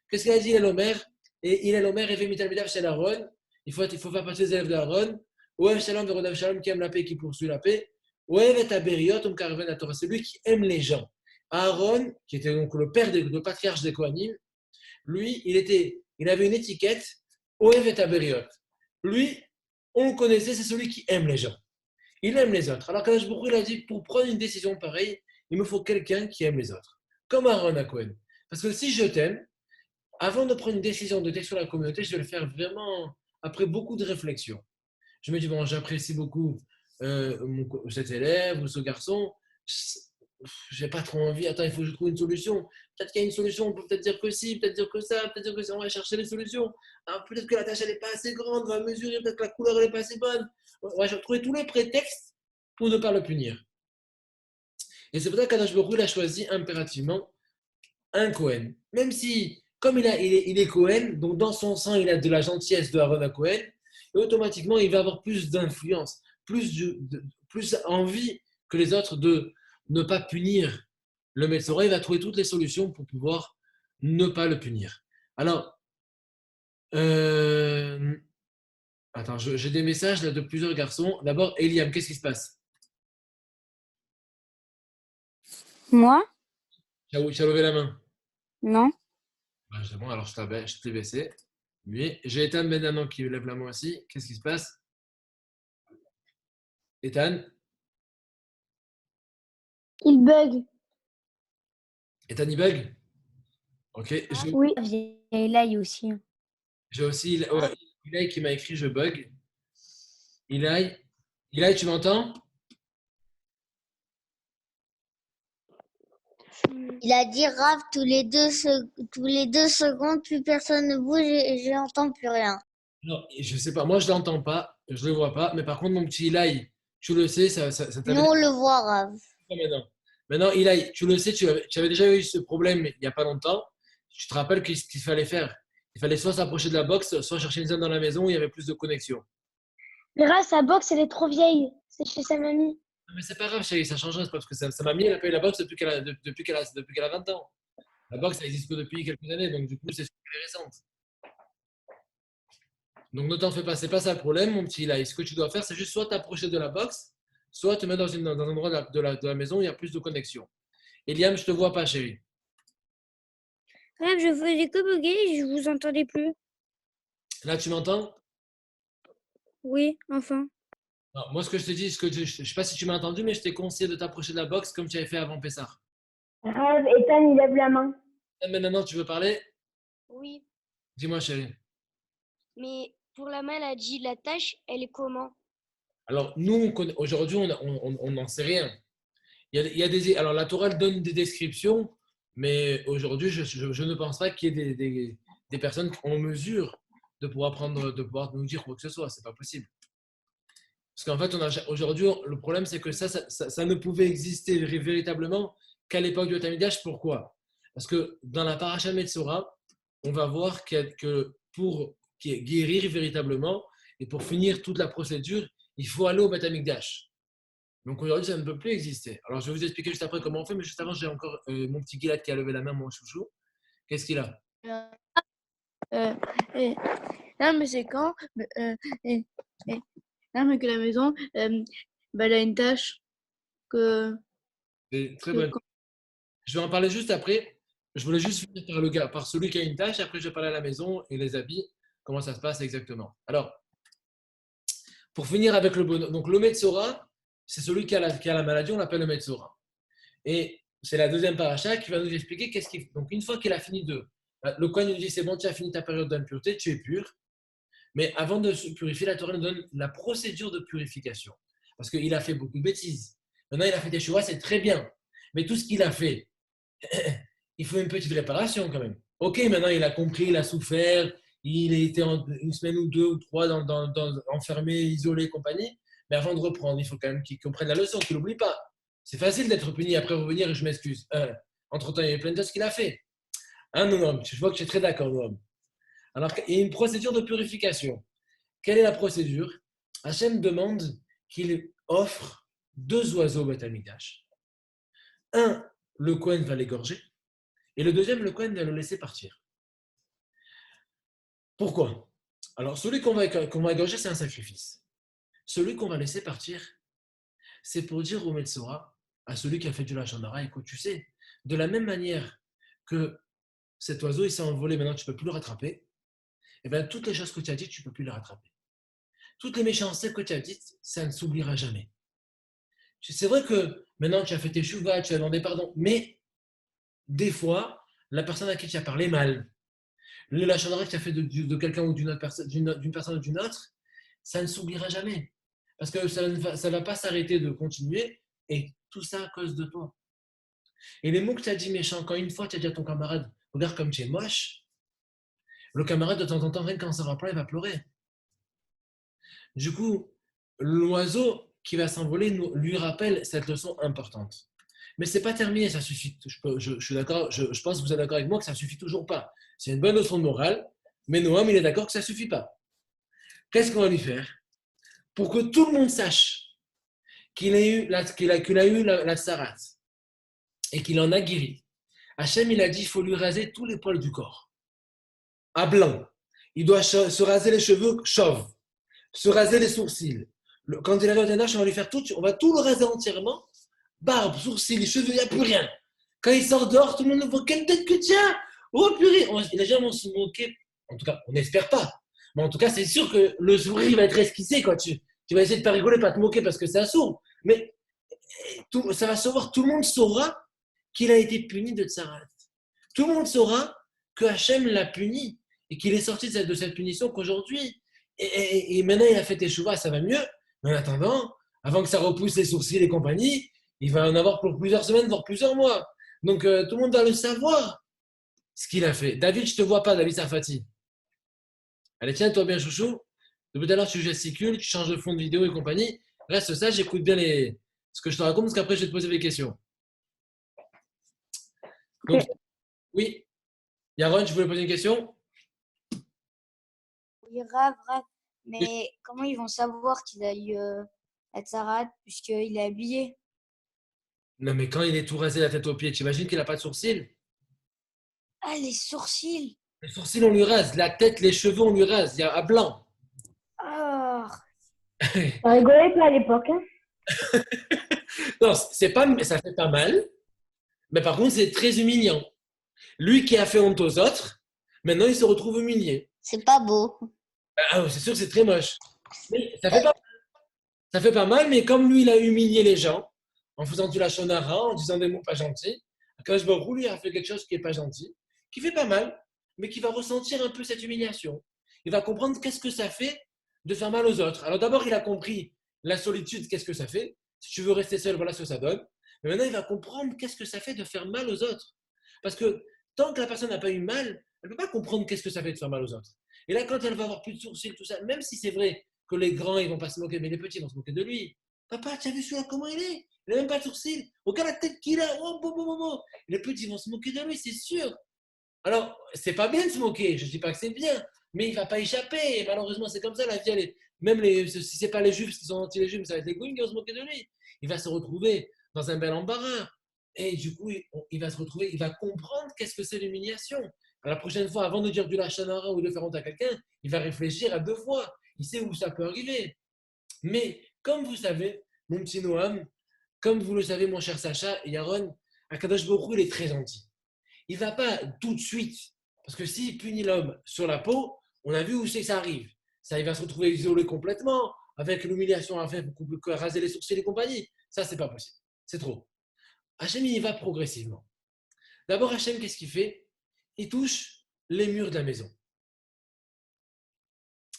Qu'est-ce qu'il a dit, Hillel Omer? Et Hillel Omer, et Mitalmidav chez Aaron. Il faut faire passer les élèves de Aaron. Oev Shalom, Verodav Shalom, qui aime la paix, qui poursuit la paix. Oev et Aberiot, Karven à Torah. C'est lui qui aime les gens. Aaron, qui était donc le père, le patriarche des Kohanim, lui, il avait une étiquette, Oev et Aberiot. Lui, on le connaissait, c'est celui qui aime les gens. Il aime les autres. Alors Kadosh Baruch Hu, il a dit, pour prendre une décision pareille, il me faut quelqu'un qui aime les autres. Comme Aaron à Cohen. Parce que si je t'aime, avant de prendre une décision de texte sur la communauté, je vais le faire vraiment après beaucoup de réflexion. Je me dis, bon, j'apprécie beaucoup cet élève ou ce garçon. J'ai pas trop envie. Attends, il faut que je trouve une solution. Peut-être qu'il y a une solution, on peut peut-être dire que si, peut-être dire que ça, peut-être dire que ça. On va chercher les solutions. Alors, peut-être que la tâche, elle n'est pas assez grande, on va mesurer, peut-être que la couleur, elle n'est pas assez bonne. On va trouver tous les prétextes pour ne pas le punir. Et c'est pour ça qu'Adash Baruch Hu a choisi impérativement un Cohen. Même si, comme il est Cohen, donc dans son sang, il a de la gentillesse de Aaron à Cohen, et automatiquement, il va avoir plus d'influence, plus envie que les autres de ne pas punir le Metzora. Il va trouver toutes les solutions pour pouvoir ne pas le punir. Alors, attends, j'ai des messages là, de plusieurs garçons. D'abord, Eliam, qu'est-ce qui se passe? Moi? Tu as levé la main? Non? C'est bon, alors je t'ai baissé. Oui. J'ai Ethan Benanon qui lève la main aussi. Qu'est-ce qui se passe? Ethan? Il bug. Ethan, il bug? Ok. Oui. Eli aussi. J'ai aussi Ilaï qui m'a écrit je bug. Ilaï, tu m'entends? Il a dit Rav, tous les deux secondes, plus personne ne bouge et je n'entends plus rien. Non, je sais pas. Moi, je l'entends pas. Je le vois pas. Mais par contre, mon petit Ilaï, tu le sais, ça t'avait. Nous, on le voit, Rav. Maintenant, Ilaï, tu le sais, tu avais déjà eu ce problème il n'y a pas longtemps. Tu te rappelles ce qu'il fallait faire? Il fallait soit s'approcher de la box, soit chercher une zone dans la maison où il y avait plus de connexion. Mais Rav, sa box, elle est trop vieille. C'est chez sa mamie. Non, mais c'est pas grave, chérie, ça change rien. C'est parce que sa mamie, elle a payé la box depuis qu'elle a 20 ans. La box, ça existe que depuis quelques années, donc du coup, c'est super récente. Donc ne t'en fais pas, c'est pas ça le problème, mon petit Ilaï. Ce que tu dois faire, c'est juste soit t'approcher de la box, soit te mettre dans un endroit de la maison où il y a plus de connexion. Eliam, je te vois pas, chérie. Bref, je faisais que bugger, je vous entendais plus. Là, tu m'entends? Oui, enfin. Non, moi, ce que je te dis, je ne sais pas si tu m'as entendu, mais je t'ai conseillé de t'approcher de la box comme tu avais fait avant Pessar. Rav, Ethan, il lève la main. Maintenant, tu veux parler? Oui, Dis-moi, chérie. mais pour la maladie, la tâche, elle est comment? Alors, nous, aujourd'hui, on n'en sait rien. Il y a alors, la Torah elle donne des descriptions, mais aujourd'hui, je ne pense pas qu'il y ait des personnes en mesure de pouvoir nous dire quoi que ce soit. Ce n'est pas possible. Parce qu'en fait, aujourd'hui, le problème, c'est que ça ne pouvait exister véritablement qu'à l'époque du Beth Amikdash. Pourquoi? Parce que dans la paracha Metzora, on va voir que pour guérir véritablement et pour finir toute la procédure, il faut aller au Beth Amikdash. Donc aujourd'hui, ça ne peut plus exister. Alors, je vais vous expliquer juste après comment on fait, mais juste avant, j'ai encore mon petit Gilad qui a levé la main, mon chouchou. Qu'est-ce qu'il a? Non, mais c'est quand non, mais que la maison, elle a une tâche que. C'est très bonne. Je vais en parler juste après. Je voulais juste finir par celui qui a une tâche. Après, je vais parler à la maison et les habits, comment ça se passe exactement. Alors, pour finir avec le bonheur. Donc, le Metzora, c'est celui qui a la maladie, on l'appelle le Metzora. Et c'est la deuxième paracha qui va nous expliquer qu'est-ce qu'il fait. Donc, une fois qu'il a fini le Kohen nous dit c'est bon, tu as fini ta période d'impureté, tu es pur. Mais avant de se purifier, la Torah nous donne la procédure de purification. Parce qu'il a fait beaucoup de bêtises. Maintenant, il a fait des choix, c'est très bien. Mais tout ce qu'il a fait, il faut une petite réparation quand même. Ok, maintenant il a compris, il a souffert, il a été une semaine ou deux ou trois enfermé, isolé, compagnie. Mais avant de reprendre, il faut quand même qu'il comprenne la leçon, qu'il n'oublie pas. C'est facile d'être puni après revenir et je m'excuse. Entre-temps, il y a plein de choses qu'il a fait. Hein, non, je vois que tu es très d'accord, Noam. Alors, il y a une procédure de purification. Quelle est la procédure? Hachem demande qu'il offre 2 oiseaux au Beth Amikdash. Un, le Kohen va l'égorger, et le deuxième, le Kohen va le laisser partir. Pourquoi? Alors, celui qu'on va égorger, c'est un sacrifice. Celui qu'on va laisser partir, c'est pour dire au Metzora, à celui qui a fait du Lachon Hara, écoute, tu sais, de la même manière que cet oiseau, il s'est envolé, maintenant tu ne peux plus le rattraper, et bien toutes les choses que tu as dites, tu ne peux plus les rattraper. Toutes les méchancetés que tu as dites, ça ne s'oubliera jamais. C'est vrai que maintenant tu as fait tes chouvas, tu as demandé pardon, mais des fois, la personne à qui tu as parlé mal, le Lachon Hara que tu as fait de quelqu'un ou d'une personne ou d'une autre, ça ne s'oubliera jamais. Parce que ça ne va pas s'arrêter de continuer, et tout ça à cause de toi. Et les mots que tu as dit méchants, quand une fois tu as dit à ton camarade, regarde comme tu es moche, le camarade de temps en temps, rien qu'en s'en rappelant, il va pleurer. Du coup, l'oiseau qui va s'envoler lui rappelle cette leçon importante. Mais ce n'est pas terminé, ça suffit. Je suis d'accord, je pense que vous êtes d'accord avec moi que ça ne suffit toujours pas. C'est une bonne leçon de morale, mais Noam, il est d'accord que ça ne suffit pas. Qu'est-ce qu'on va lui faire? Pour que tout le monde sache qu'il a eu la tsarat et qu'il en a guéri. Hachem, il a dit qu'il faut lui raser tous les poils du corps. À blanc. Il doit se raser les cheveux chauves, se raser les sourcils. Quand il arrive au Ténach, on va lui faire tout, on va tout le raser entièrement. Barbe, sourcils, les cheveux, il n'y a plus rien. Quand il sort dehors, tout le monde le voit. Quelle tête que tu as! Oh purée! Les gens vont se moquer. En tout cas, on n'espère pas. Mais en tout cas, c'est sûr que le sourire va être esquissé. Quoi. Tu vas essayer de ne pas rigoler, pas te moquer parce que c'est un sourd. Mais ça va se voir. Tout le monde saura qu'il a été puni de Tsarat. Tout le monde saura que Hachem l'a puni et qu'il est sorti de cette punition qu'aujourd'hui. Et maintenant, il a fait Teshuvah, ça va mieux. Mais en attendant, avant que ça repousse les sourcils et compagnie, il va en avoir pour plusieurs semaines, voire plusieurs mois. Donc, tout le monde doit le savoir, ce qu'il a fait. David, je ne te vois pas, David Sarfati. Allez, tiens-toi bien, chouchou. Depuis tout à l'heure, tu gesticules, tu changes de fond de vidéo et compagnie. Reste sage, j'écoute bien ce que je te raconte, parce qu'après, je vais te poser des questions. Donc, oui. Yaron, tu voulais poser une question? Oui, grave. Mais comment ils vont savoir qu'il a eu la tsarade puisqu'il est habillé? Non, mais quand il est tout rasé la tête aux pieds, tu imagines qu'il n'a pas de sourcils? Ah, les sourcils! Les sourcils, on lui rase. La tête, les cheveux, on lui rase. Il y a à blanc. Oh! On rigolait pas à l'époque. Hein. Non, ça fait pas mal. Mais par contre, c'est très humiliant. Lui qui a fait honte aux autres, maintenant, il se retrouve humilié. C'est pas beau. Ah, c'est sûr que c'est très moche. Mais ça fait pas mal, mais comme lui, il a humilié les gens, en faisant du Lachon Hara, en disant des mots pas gentils, Akadosh Baruch Hu, lui, a fait quelque chose qui n'est pas gentil, qui fait pas mal, mais qui va ressentir un peu cette humiliation. Il va comprendre qu'est-ce que ça fait de faire mal aux autres. Alors d'abord, il a compris la solitude, qu'est-ce que ça fait. Si tu veux rester seul, voilà ce que ça donne. Mais maintenant, il va comprendre qu'est-ce que ça fait de faire mal aux autres. Parce que tant que la personne n'a pas eu mal, elle ne peut pas comprendre qu'est-ce que ça fait de faire mal aux autres. Et là, quand elle va avoir plus de sourcils, tout ça, même si c'est vrai que les grands, ils vont pas se moquer, mais les petits vont se moquer de lui. Papa, tu as vu celui-là, comment il est? Il n'a même pas de sourcils. Regarde la tête qu'il a. Oh, bon, bon, bon, bon. Les petits vont se moquer de lui, c'est sûr. Alors, c'est pas bien de se moquer. Je ne dis pas que c'est bien, mais il ne va pas échapper. Et malheureusement, c'est comme ça, la vie, même si ce n'est pas les juifs qui sont anti les juifs, ça va être les gouyms qui vont se moquer de lui. Il va se retrouver dans un bel embarras. Et du coup, il va se retrouver, il va comprendre qu'est-ce que c'est l'humiliation. La prochaine fois, avant de dire du Lachon Hara ou de faire honte à quelqu'un, il va réfléchir à 2 fois. Il sait où ça peut arriver. Mais comme vous savez, mon petit Noam, comme vous le savez, mon cher Sacha et Yaron, Akadosh Baruch Hu, il est très gentil. Il ne va pas tout de suite, parce que s'il punit l'homme sur la peau, on a vu où c'est que ça arrive. Ça, il va se retrouver isolé complètement, avec l'humiliation à faire pour raser les sourcils et compagnie. Ça, c'est pas possible. C'est trop. Hachem, il y va progressivement. D'abord, Hachem, qu'est-ce qu'il fait? Il touche les murs de la maison.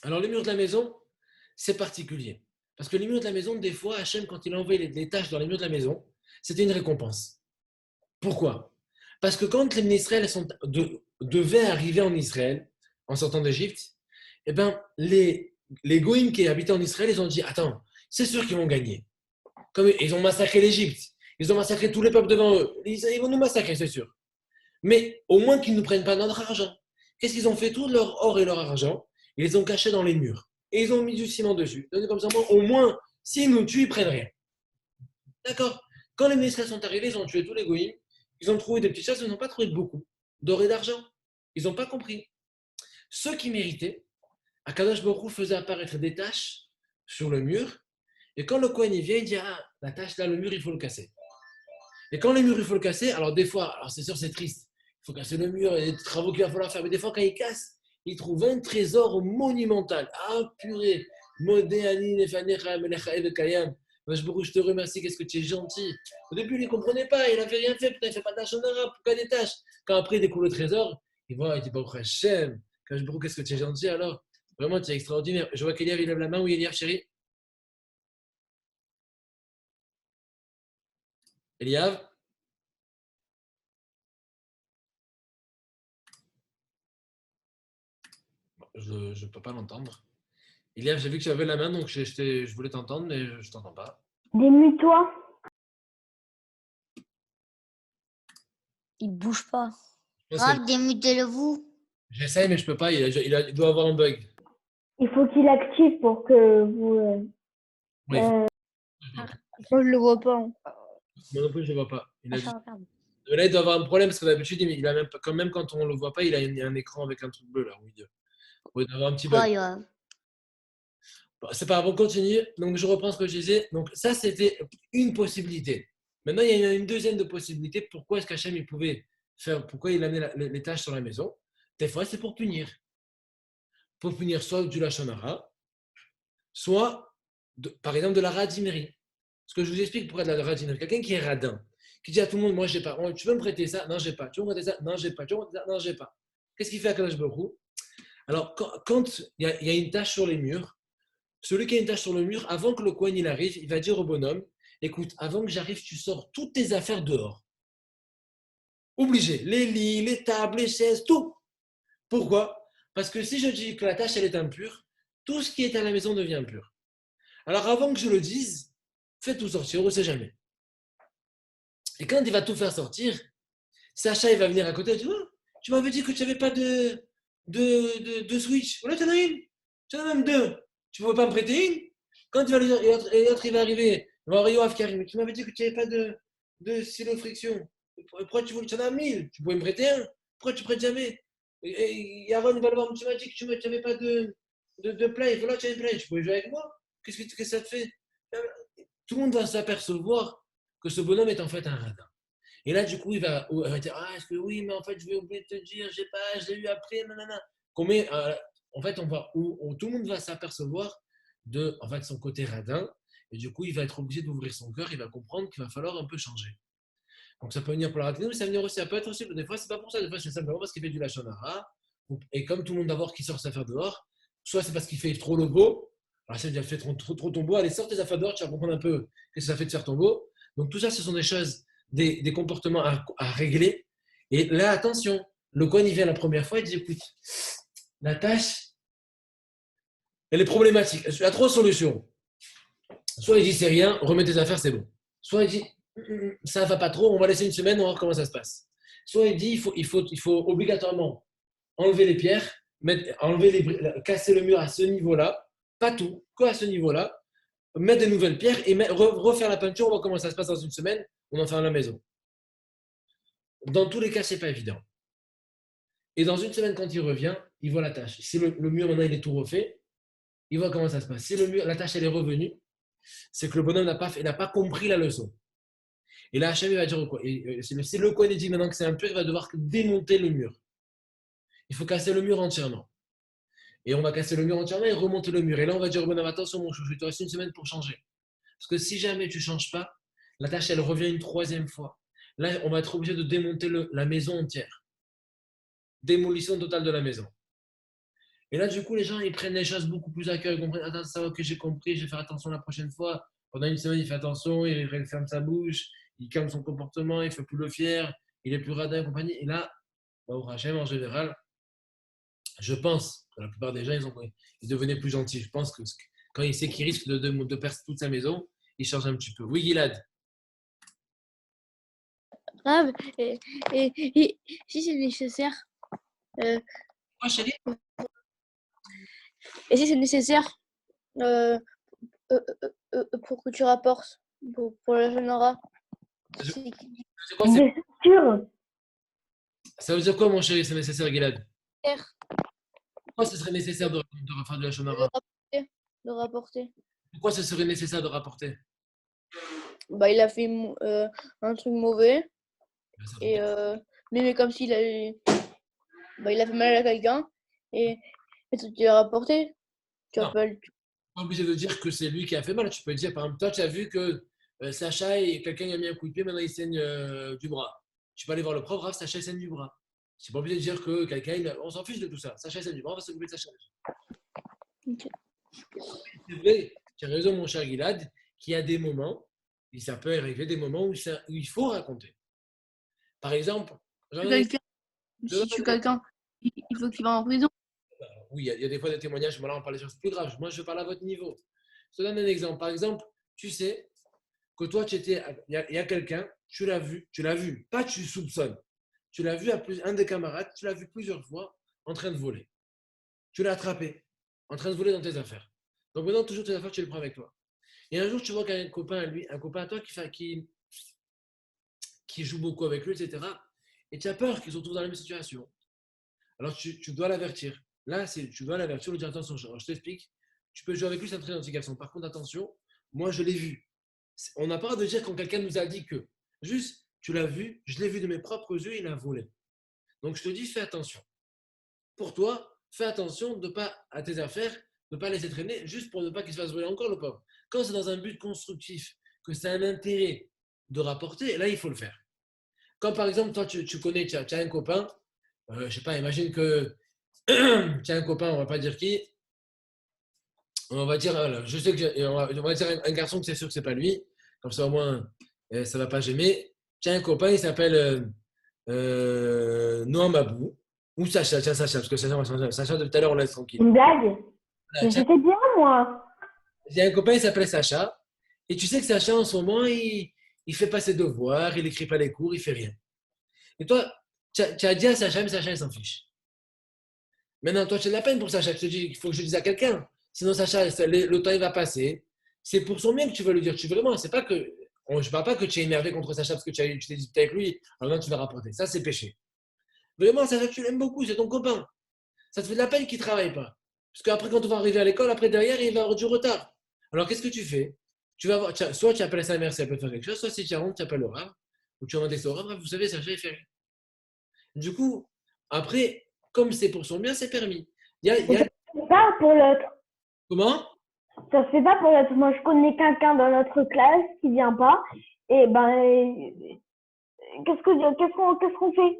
Alors, les murs de la maison, c'est particulier. Parce que les murs de la maison, des fois, Hachem, quand il a envoyé les tâches dans les murs de la maison, c'était une récompense. Pourquoi? Parce que quand les Bnei Israël devaient arriver en Israël, en sortant d'Égypte, eh ben, les Goïms qui habitaient en Israël, ils ont dit, attends, c'est sûr qu'ils vont gagner. Comme ils ont massacré l'Égypte, ils ont massacré tous les peuples devant eux, ils vont nous massacrer, c'est sûr. Mais au moins qu'ils ne nous prennent pas notre argent. Qu'est-ce qu'ils ont fait? Tout leur or et leur argent, ils les ont cachés dans les murs. Et ils ont mis du ciment dessus. Donc, comme ça, au moins, s'ils nous tuent, ils ne prennent rien. D'accord? Quand les ministres sont arrivés, ils ont tué tous les goïms. Ils ont trouvé des petites choses, ils n'ont pas trouvé beaucoup d'or et d'argent. Ils n'ont pas compris. Ceux qui méritaient, Akadosh Baruch Hu faisait apparaître des taches sur le mur. Et quand le Kohen il vient, il dit, ah, la tache là, le mur, il faut le casser. Et quand le mur, il faut le casser, alors des fois, alors c'est sûr, c'est triste. Il faut casser le mur, il y a des travaux qu'il va falloir faire. Mais des fois, quand il casse, il trouve un trésor monumental. Ah, purée. Modéani, Nefanecha, Melecha, Evekayam. Je te remercie, qu'est-ce que tu es gentil. Au début, il ne comprenait pas, il n'avait rien fait, putain, il ne fait pas de tâches en arabe, pourquoi des tâches? Quand après, il découvre le trésor, il voit, il dit, bon, Hachem, qu'est-ce que tu es gentil alors? Vraiment, tu es extraordinaire. Je vois qu'Eliav, il lève la main. Oui, Eliav, chérie? Eliav? Je ne peux pas l'entendre. Eliav, j'ai vu que tu avais la main, donc je voulais t'entendre, mais je ne t'entends pas. Démute-toi. Il bouge pas. Je pense Grave, démutez-le vous. J'essaye, mais je peux pas. Il doit avoir un bug. Il faut qu'il active pour que vous. Oui, Moi, je le vois pas. Hein. moi non plus, je ne le vois pas. Il a dit... Regarde. Là, il doit avoir un problème parce que d'habitude, il a même, quand même quand on ne le voit pas, il a un écran avec un truc bleu là. Oui, il doit avoir un petit bug. Pas grave. Bon, c'est pas grave, on continue. Donc, je reprends ce que je disais. Donc, ça, c'était une possibilité. Maintenant, il y a une deuxième de possibilité. Pourquoi est-ce qu'Hachem, il pouvait faire, pourquoi il amenait les tâches sur la maison? Des fois, c'est pour punir. Pour punir soit du Lachon Hara, soit, par exemple, de la radinerie. Ce que je vous explique pourquoi de la radinerie. Quelqu'un qui est radin, qui dit à tout le monde, moi, je n'ai pas. Tu veux me prêter ça? Non, je n'ai pas. Tu veux me prêter ça? Non, je n'ai pas. Tu veux me prêter ça? Non, je n'ai pas. Qu'est-ce qu'il fait à Kadosh Baruch Hu? Alors, quand il y a une tâche sur les murs, celui qui a une tâche sur le mur, avant que le Kohen il arrive, il va dire au bonhomme, écoute, avant que j'arrive, tu sors toutes tes affaires dehors. Obligé. Les lits, les tables, les chaises, tout. Pourquoi? Parce que si je dis que la tâche, elle est impure, tout ce qui est à la maison devient impur. Alors, avant que je le dise, fais tout sortir, on ne sait jamais. Et quand il va tout faire sortir, Sacha, il va venir à côté, tu vois, tu m'avais dit que tu n'avais pas de Switch. Voilà, tu en as une. Tu en as même deux. Tu ne pouvais pas me prêter une? Quand il va lui dire, et l'autre, il va arriver, il va avoir Yoav qui arrive, mais tu m'avais dit que tu n'avais pas de stylo friction. Pourquoi tu en as 1000? Tu pouvais me prêter un? Pourquoi tu ne prêtes jamais? Et Aaron, il va le voir, tu m'as dit que tu n'avais pas de play. Voilà, tu as une play. Tu pouvais jouer avec moi? Qu'est-ce que ça te fait? Tout le monde va s'apercevoir que ce bonhomme est en fait un radin. Et là, du coup, il va dire, ah, est-ce que oui, mais en fait, je vais oublier de te dire, je sais pas, je l'ai eu après, nanana. En fait, tout le monde va s'apercevoir de en fait, son côté radin, et du coup, il va être obligé d'ouvrir son cœur, il va comprendre qu'il va falloir un peu changer. Donc, ça peut venir pour la radine, mais ça peut être aussi, des fois, c'est pas pour ça, des fois, c'est simplement parce qu'il fait du lachon hara, et comme tout le monde va voir qu'il sort ses affaires dehors, soit c'est parce qu'il fait trop le beau, alors ça veut dire fait trop ton beau, allez, sors tes affaires dehors, tu vas comprendre un peu ce que ça fait de faire ton beau. Donc, tout ça, ce sont des choses, des comportements à régler. Et là, attention, le Kohen, il vient la première fois, il dit, écoute, la tâche, elle est problématique. Il y a trois solutions. Soit il dit, c'est rien, remets tes affaires, c'est bon. Soit il dit, ça ne va pas trop, on va laisser une semaine, on va voir comment ça se passe. Soit il dit, il faut obligatoirement enlever les pierres, casser le mur à ce niveau-là, pas tout, quoi à ce niveau-là, mettre des nouvelles pierres et refaire la peinture, on voit comment ça se passe dans une semaine, on en fait à la maison. Dans tous les cas, ce n'est pas évident. Et dans une semaine, quand il revient, il voit la tâche. Si le mur, maintenant, il est tout refait, il voit comment ça se passe. Si la tâche, elle est revenue, c'est que le bonhomme n'a pas compris la leçon. Et là, Hachem, il va dire quoi? Si le Kohen dit maintenant que c'est impur, il va devoir démonter le mur. Il faut casser le mur entièrement. Et on va casser le mur entièrement et remonter le mur. Et là, on va dire au bonhomme, attention, mon chouchou, il te reste une semaine pour changer. Parce que si jamais tu ne changes pas, la tâche, elle revient une troisième fois. Là, on va être obligé de démonter la maison entière. Démolition totale de la maison. Et là, du coup, les gens, ils prennent les choses beaucoup plus à cœur. Ils comprennent, attends, ça va que j'ai compris, je vais faire attention la prochaine fois. Pendant une semaine, il fait attention, il ferme sa bouche, il calme son comportement, il fait plus le fier, il est plus radin et compagnie. Et là, au Hachem, en général, je pense que la plupart des gens, ils devenaient plus gentils. Je pense que quand il sait qu'il risque de perdre toute sa maison, il change un petit peu. Oui, Gilad. Grave. Et si c'est nécessaire, Quoi, chérie? et si c'est nécessaire pour que tu rapportes pour la jeune Nora. C'est quoi, c'est- Bien sûr. Ça veut dire quoi, mon chéri, c'est nécessaire, Gilad? Nécessaire Pourquoi ce serait nécessaire de faire de la shonara? de rapporter. Pourquoi ce serait nécessaire de rapporter? Bah, il a fait un truc mauvais. Ben, ça Et mais comme s'il a il a fait mal à quelqu'un et tu l'as rapporté. Tu Non. appelles. Pas obligé de dire que c'est lui qui a fait mal. Tu peux dire, par exemple, toi, tu as vu que Sacha et quelqu'un a mis un coup de pied, maintenant il saigne du bras. Tu peux aller voir le prof, grave, Sacha il saigne du bras. Tu n'es pas obligé de dire que quelqu'un, on s'en fiche de tout ça. Sacha il saigne du bras, on va s'occuper de Sacha. Ok. C'est vrai, tu as raison, mon cher Gilad, qu'il y a des moments, et ça peut arriver des moments où il faut raconter. Par exemple, Quelqu'un, si tu quelqu'un, il faut qu'il va en prison. oui, il y a des fois des témoignages, mais là on parle des choses plus graves. Moi, je parle à votre niveau. Je te donne un exemple. Par exemple, tu sais que toi, il y a quelqu'un, tu l'as vu, pas tu soupçonnes. Tu l'as vu un des camarades, tu l'as vu plusieurs fois en train de voler. Tu l'as attrapé en train de voler dans tes affaires. Donc maintenant, toujours tes affaires, tu les prends avec toi. Et un jour, tu vois qu'il y a un copain à lui, un copain à toi qui joue beaucoup avec lui, etc. Et tu as peur qu'il se retrouve dans la même situation. Alors tu dois l'avertir. Là, tu dois l'avertir, lui dire attention, je t'explique. Tu peux jouer avec lui, c'est un très gentil garçon. Par contre, attention, moi je l'ai vu. On n'a pas le droit de dire quand quelqu'un nous a dit que. Juste, tu l'as vu, je l'ai vu de mes propres yeux, il a volé. Donc je te dis, fais attention. Pour toi, fais attention de pas à tes affaires, de ne pas laisser traîner, juste pour ne pas qu'il se fasse voler encore le pauvre. Quand c'est dans un but constructif, que c'est un intérêt de rapporter, là il faut le faire. Quand par exemple, toi tu connais, tu as un copain, je sais pas, imagine que tu as un copain, on va pas dire qui, on va dire, voilà, je sais que on va dire un garçon que c'est sûr que c'est pas lui, comme ça au moins ça va pas gêner. Tu as un copain, il s'appelle Noam Abou, ou Sacha, tiens Sacha, parce que Sacha depuis tout à l'heure on laisse tranquille. Une blague? Voilà, Mais j'étais bien, moi. j'ai un copain, il s'appelle Sacha, et tu sais que Sacha en ce moment, il fait pas ses devoirs, il écrit pas les cours, il fait rien. Et toi, tu as dit à Sacha, mais Sacha il s'en fiche. Maintenant, toi, tu as de la peine pour Sacha. Tu te dis qu'il faut que je dise à quelqu'un. Sinon, Sacha, le temps, il va passer. C'est pour son bien que tu vas lui dire. Tu vraiment, c'est pas que. Je ne parle pas que tu es énervé contre Sacha parce que tu t'es disputé avec lui. Alors là, tu l'as rapporté. Ça, c'est péché. Vraiment, Sacha, tu l'aimes beaucoup. C'est ton copain. Ça te fait de la peine qu'il ne travaille pas. Parce qu'après, quand on va arriver à l'école, après, derrière, il va avoir du retard. Alors, qu'est-ce que tu fais? Tu vas voir, soit tu appelles sa mère si elle peut faire quelque chose, soit si tu as honte, tu appelles le rave. Ou tu envoies des au rave. Vous savez, Sacha, il fait rien. Du coup, après, comme c'est pour son bien, c'est permis. C'est pas pour l'autre. Comment? Ça se fait pas pour l'autre. Moi, je connais quelqu'un dans notre classe qui vient pas. Et ben, qu'est-ce qu'on fait?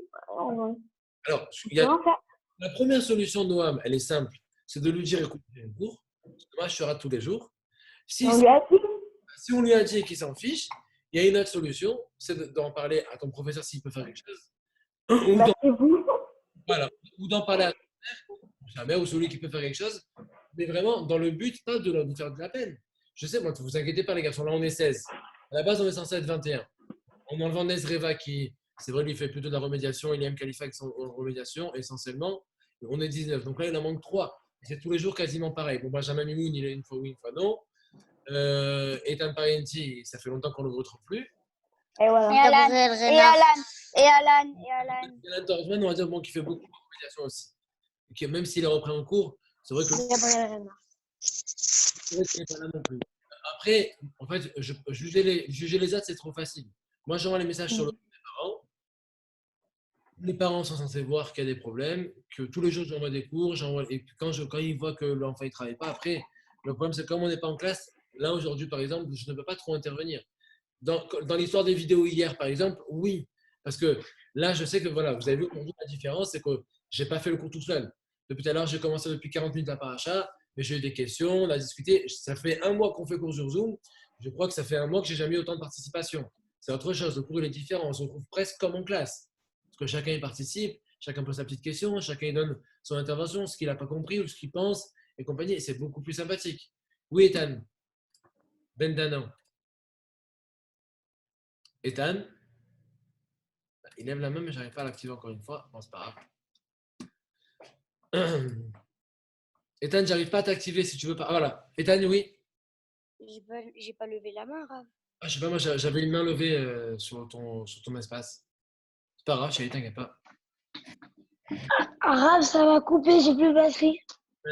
Alors, Comment faire? la première solution, Noam, elle est simple. C'est de lui dire écoute, j'ai un cours. Moi, je serai tous les jours. Si On lui a dit. on lui a dit qu'il s'en fiche, il y a une autre solution, c'est d'en parler à ton professeur s'il peut faire quelque chose. Ou Bah, d'en c'est vous. voilà, ou d'en parler à sa mère ou celui qui peut faire quelque chose. Mais vraiment, dans le but, pas de lui faire de la peine. Je sais, moi, ne vous inquiétez pas, les garçons. Là, on est 16. À la base, on est censé être 21. En enlevant Nezreva, qui, c'est vrai, lui fait plutôt de la remédiation, il aime Khalifa qui sont en remédiation, essentiellement. On est 19. Donc là, il en manque 3. C'est tous les jours quasiment pareil. Bon, Benjamin Mimoun, il est une fois oui, une fois non. Ethan Parienti, ça fait longtemps qu'on ne le retrouve plus. Et voilà. Et Alan. Il y en a Dorfman, on va dire, bon, qui fait beaucoup de remédiation aussi. Et même s'il est repris en cours, c'est vrai que c'est vrai qu'il n'est pas là non plus. Après, en fait, juger les autres, c'est trop facile. Moi, j'envoie les messages sur le groupe des parents. Les parents sont censés voir qu'il y a des problèmes, que tous les jours, j'envoie des cours. Et puis quand ils voient que l'enfant ne travaille pas, après, le problème, c'est comme on n'est pas en classe, là, aujourd'hui, par exemple, je ne peux pas trop intervenir. Dans l'histoire des vidéos hier, par exemple, oui. Parce que là, je sais que voilà, vous avez vu aujourd'hui la différence, c'est que je n'ai pas fait le cours tout seul. Depuis tout à l'heure, j'ai commencé depuis 40 minutes à paracha, mais j'ai eu des questions, on a discuté. Ça fait un mois qu'on fait cours sur Zoom. Je crois que ça fait un mois que j'ai jamais eu autant de participation. c'est autre chose. Le cours, il est différent. On se retrouve presque comme en classe. Parce que chacun y participe, chacun pose sa petite question, chacun y donne son intervention, ce qu'il n'a pas compris ou ce qu'il pense et compagnie. Et c'est beaucoup plus sympathique. Oui, Ethan. Ben Danan. Ethan. Il lève la main, mais je n'arrive pas à l'activer encore une fois. Bon, c'est pas grave. Ethan, j'arrive pas à t'activer si tu veux pas. Ah, voilà. Ethan, oui. J'ai pas levé la main, Rav. Ah, je sais pas, moi j'avais une main levée sur ton espace. C'est pas grave, chérie, t'inquiète pas. Arabe, ça va couper, j'ai plus de batterie.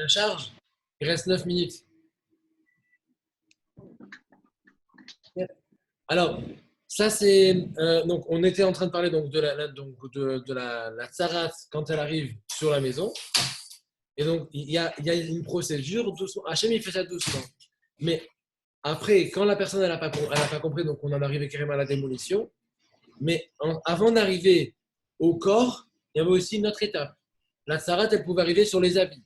Charge. Il reste 9 minutes. Alors, ça c'est. Donc, on était en train de parler donc, de la tsarat quand elle arrive sur la maison. Et donc, il y a une procédure doucement. Hachem, il fait ça doucement. Mais après, quand la personne elle n'a pas compris, donc on en arrive carrément à la démolition. Mais avant d'arriver au corps, il y avait aussi une autre étape. La tsarat, elle pouvait arriver sur les habits.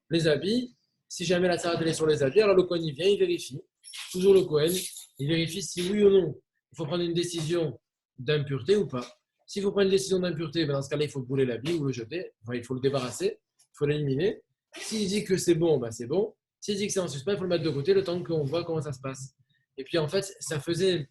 Les habits, si jamais la tsarat elle est sur les habits, alors le Kohen il vient, il vérifie. Toujours le Kohen, il vérifie si oui ou non il faut prendre une décision d'impureté ou pas. S'il faut prendre une décision d'impureté, ben dans ce cas-là, il faut brûler l'habit ou le jeter. Enfin, il faut le débarrasser, il faut l'éliminer. S'il dit que c'est bon, ben c'est bon. S'il dit que c'est en suspens, il faut le mettre de côté le temps qu'on voit comment ça se passe. Et puis en fait, ça faisait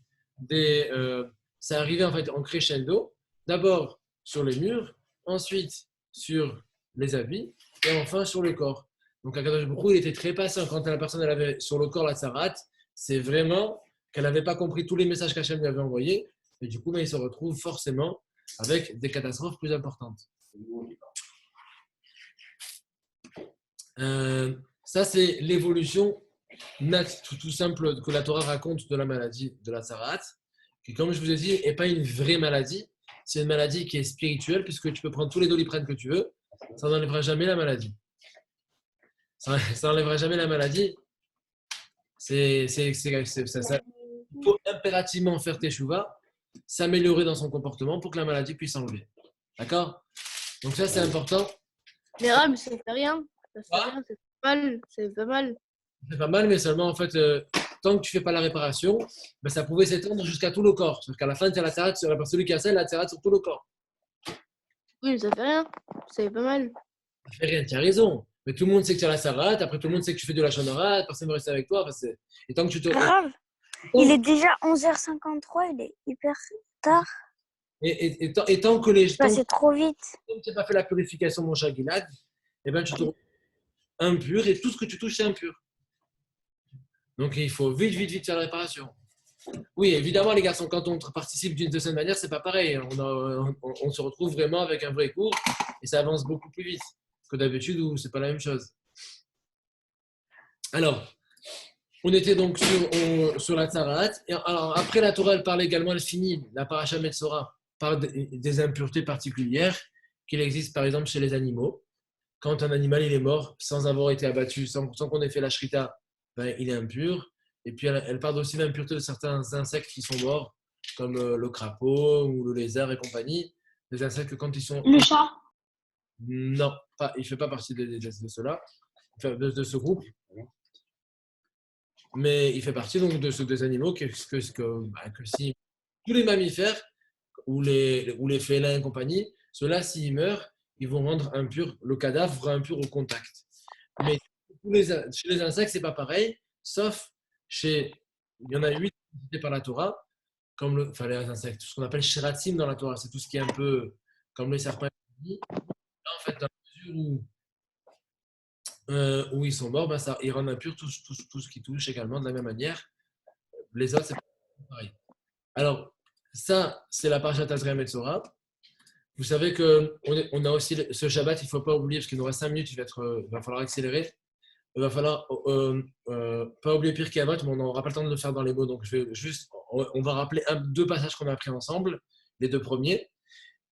ça arrivait en fait en crescendo. D'abord sur les murs, ensuite sur les habits et enfin sur le corps. Donc Akadosh Baruch Hu, il était très patient quand la personne elle avait sur le corps la tsarat. C'est vraiment qu'elle n'avait pas compris tous les messages qu'Hachem lui avait envoyés. Et du coup, il se retrouve forcément avec des catastrophes plus importantes. Ça, c'est l'évolution tout simple que la Torah raconte de la maladie de la tsarat, qui, comme je vous ai dit, n'est pas une vraie maladie. C'est une maladie qui est spirituelle, puisque tu peux prendre tous les doliprane que tu veux, ça n'enlèvera jamais la maladie. Ça n'enlèvera jamais la maladie. Il faut impérativement faire teshuva, s'améliorer dans son comportement pour que la maladie puisse s'enlever. D'accord? Donc ça, c'est important. Mais Rav, ça fait rien. Ça fait rien, c'est pas mal. C'est pas mal. C'est pas mal, mais seulement, en fait, tant que tu ne fais pas la réparation, ben, ça pouvait s'étendre jusqu'à tout le corps. C'est-à-dire qu'à la fin, tu as la tsarat sur celui qui a ça, la tsarat sur tout le corps. Oui, mais ça fait rien. C'est pas mal. Ça fait rien, tu as raison. Mais tout le monde sait que tu as la tsarat, après tout le monde sait que tu fais de la shonara, personne ne veut rester avec toi. Enfin, et tant que tu te... Grave. Il est déjà 11h53, il est hyper tard. Et tant que les... C'est trop vite. Tant que tu n'as pas fait la purification, mon cher Gilad, eh ben, tu te retrouves impur et tout ce que tu touches, c'est impur. Donc, il faut vite faire la réparation. Oui, évidemment, les garçons, quand on participe de cette manière, c'est pas pareil. On se retrouve vraiment avec un vrai cours et ça avance beaucoup plus vite que d'habitude où c'est pas la même chose. Alors, on était donc sur la tsarat. Et alors, après la Torah, elle parle également, elle finit, la paracha Metzora, par des impuretés particulières qu'il existe par exemple chez les animaux. Quand un animal il est mort sans avoir été abattu, sans qu'on ait fait la shrita, ben, il est impur. Et puis elle parle aussi de l'impureté de certains insectes qui sont morts, comme le crapaud ou le lézard et compagnie. Les insectes, quand ils sont... Le chat? Non, il ne fait pas partie de cela, de ce groupe. Mais il fait partie donc des animaux que si tous les mammifères ou les félins et compagnie, ceux-là, s'ils meurent, ils vont rendre impur, le cadavre impur au contact. Mais chez les insectes, ce n'est pas pareil, sauf il y en a 8 cités par la Torah, comme les insectes, ce qu'on appelle shiratzim dans la Torah, c'est tout ce qui est un peu comme les serpents. Là, en fait, dans la mesure où ils sont morts, ben ils rendent impur tout ce qui touche également de la même manière. Les autres, c'est pas pareil. Alors, ça, c'est la parashat Tazria Metzora. Vous savez qu'on a aussi ce Shabbat, il ne faut pas oublier, parce qu'il nous reste 5 minutes, il va falloir accélérer. Il va falloir pas oublier Pirkei Avot, mais on n'aura pas le temps de le faire dans les mots. Donc, on va rappeler 2 passages qu'on a appris ensemble, les 2 premiers.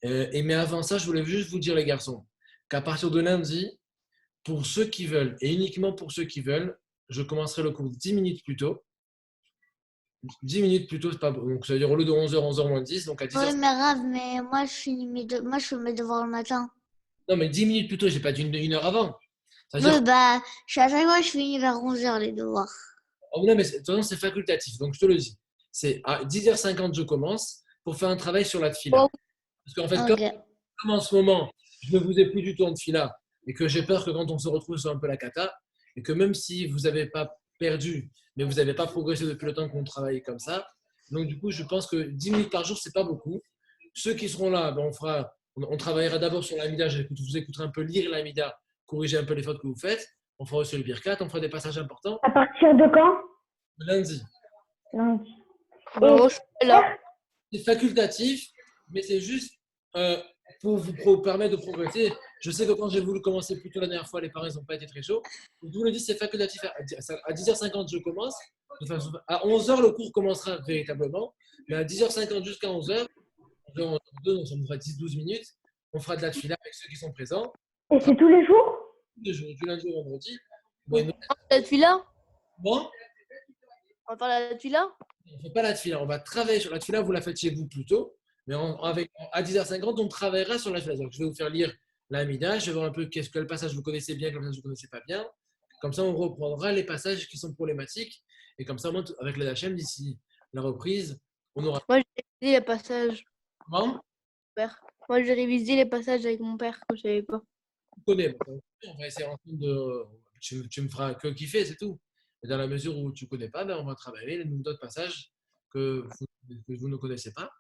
Mais avant ça, je voulais juste vous dire, les garçons, qu'à partir de lundi, pour ceux qui veulent, et uniquement pour ceux qui veulent, je commencerai le cours 10 minutes plus tôt. 10 minutes plus tôt, c'est pas bon. Donc, ça veut dire au lieu de 11h, 11h moins 10, donc à 10h. Oui, mais Rav, mais moi, je fais mes devoirs le matin. Non, mais 10 minutes plus tôt, j'ai pas dit une heure avant. Oui, bah, à chaque fois, je finis vers 11h les devoirs. Oh, non, mais de toute façon, c'est facultatif, donc je te le dis. C'est à 10h50, je commence pour faire un travail sur la tfila. Parce qu'en fait, comme en ce moment, je ne vous ai plus du tout en tfila et que j'ai peur que quand on se retrouve, ce soit un peu la cata et que même si vous n'avez pas perdu, mais vous n'avez pas progressé depuis le temps qu'on travaille comme ça. Donc, du coup, je pense que 10 minutes par jour, ce n'est pas beaucoup. Ceux qui seront là, ben, on travaillera d'abord sur l'amida. Je vous écouterai un peu lire l'amida, corriger un peu les fautes que vous faites. On fera aussi le birkat, on fera des passages importants. À partir de quand? Lundi. Lundi. Bon, moi, je suis là. C'est facultatif, mais c'est juste pour vous permettre de progresser. Je sais que quand j'ai voulu commencer plus tôt la dernière fois, les parents n'ont pas été très chauds. Donc, je vous le dis, c'est facultatif. À 10h50, je commence. À 11h, le cours commencera véritablement. Mais à 10h50 jusqu'à 11h, on fera 10-12 minutes. On fera de la tefila avec ceux qui sont présents. Et c'est tous les jours? Tous les jours, du lundi au vendredi. La tuila? Bon, On va faire la tuila? on ne fait pas la tefila. On va travailler sur la tefila. Vous la faites chez vous plutôt. Mais à 10h50, on travaillera sur la tefila. Donc, je vais vous faire lire l'amida. Je vais voir un peu quel passage vous connaissez bien, quel passage vous ne connaissez pas bien. Comme ça, on reprendra les passages qui sont problématiques. Et comme ça, moi, avec les HM, d'ici la reprise, on aura. Moi, j'ai révisé les passages. Comment? Moi, j'ai révisé les passages avec mon père que je savais pas. Tu connais. On va essayer ensemble de. Tu me feras que kiffer, c'est tout. Et dans la mesure où tu ne connais pas, ben, on va travailler d'autres passages que vous ne connaissez pas.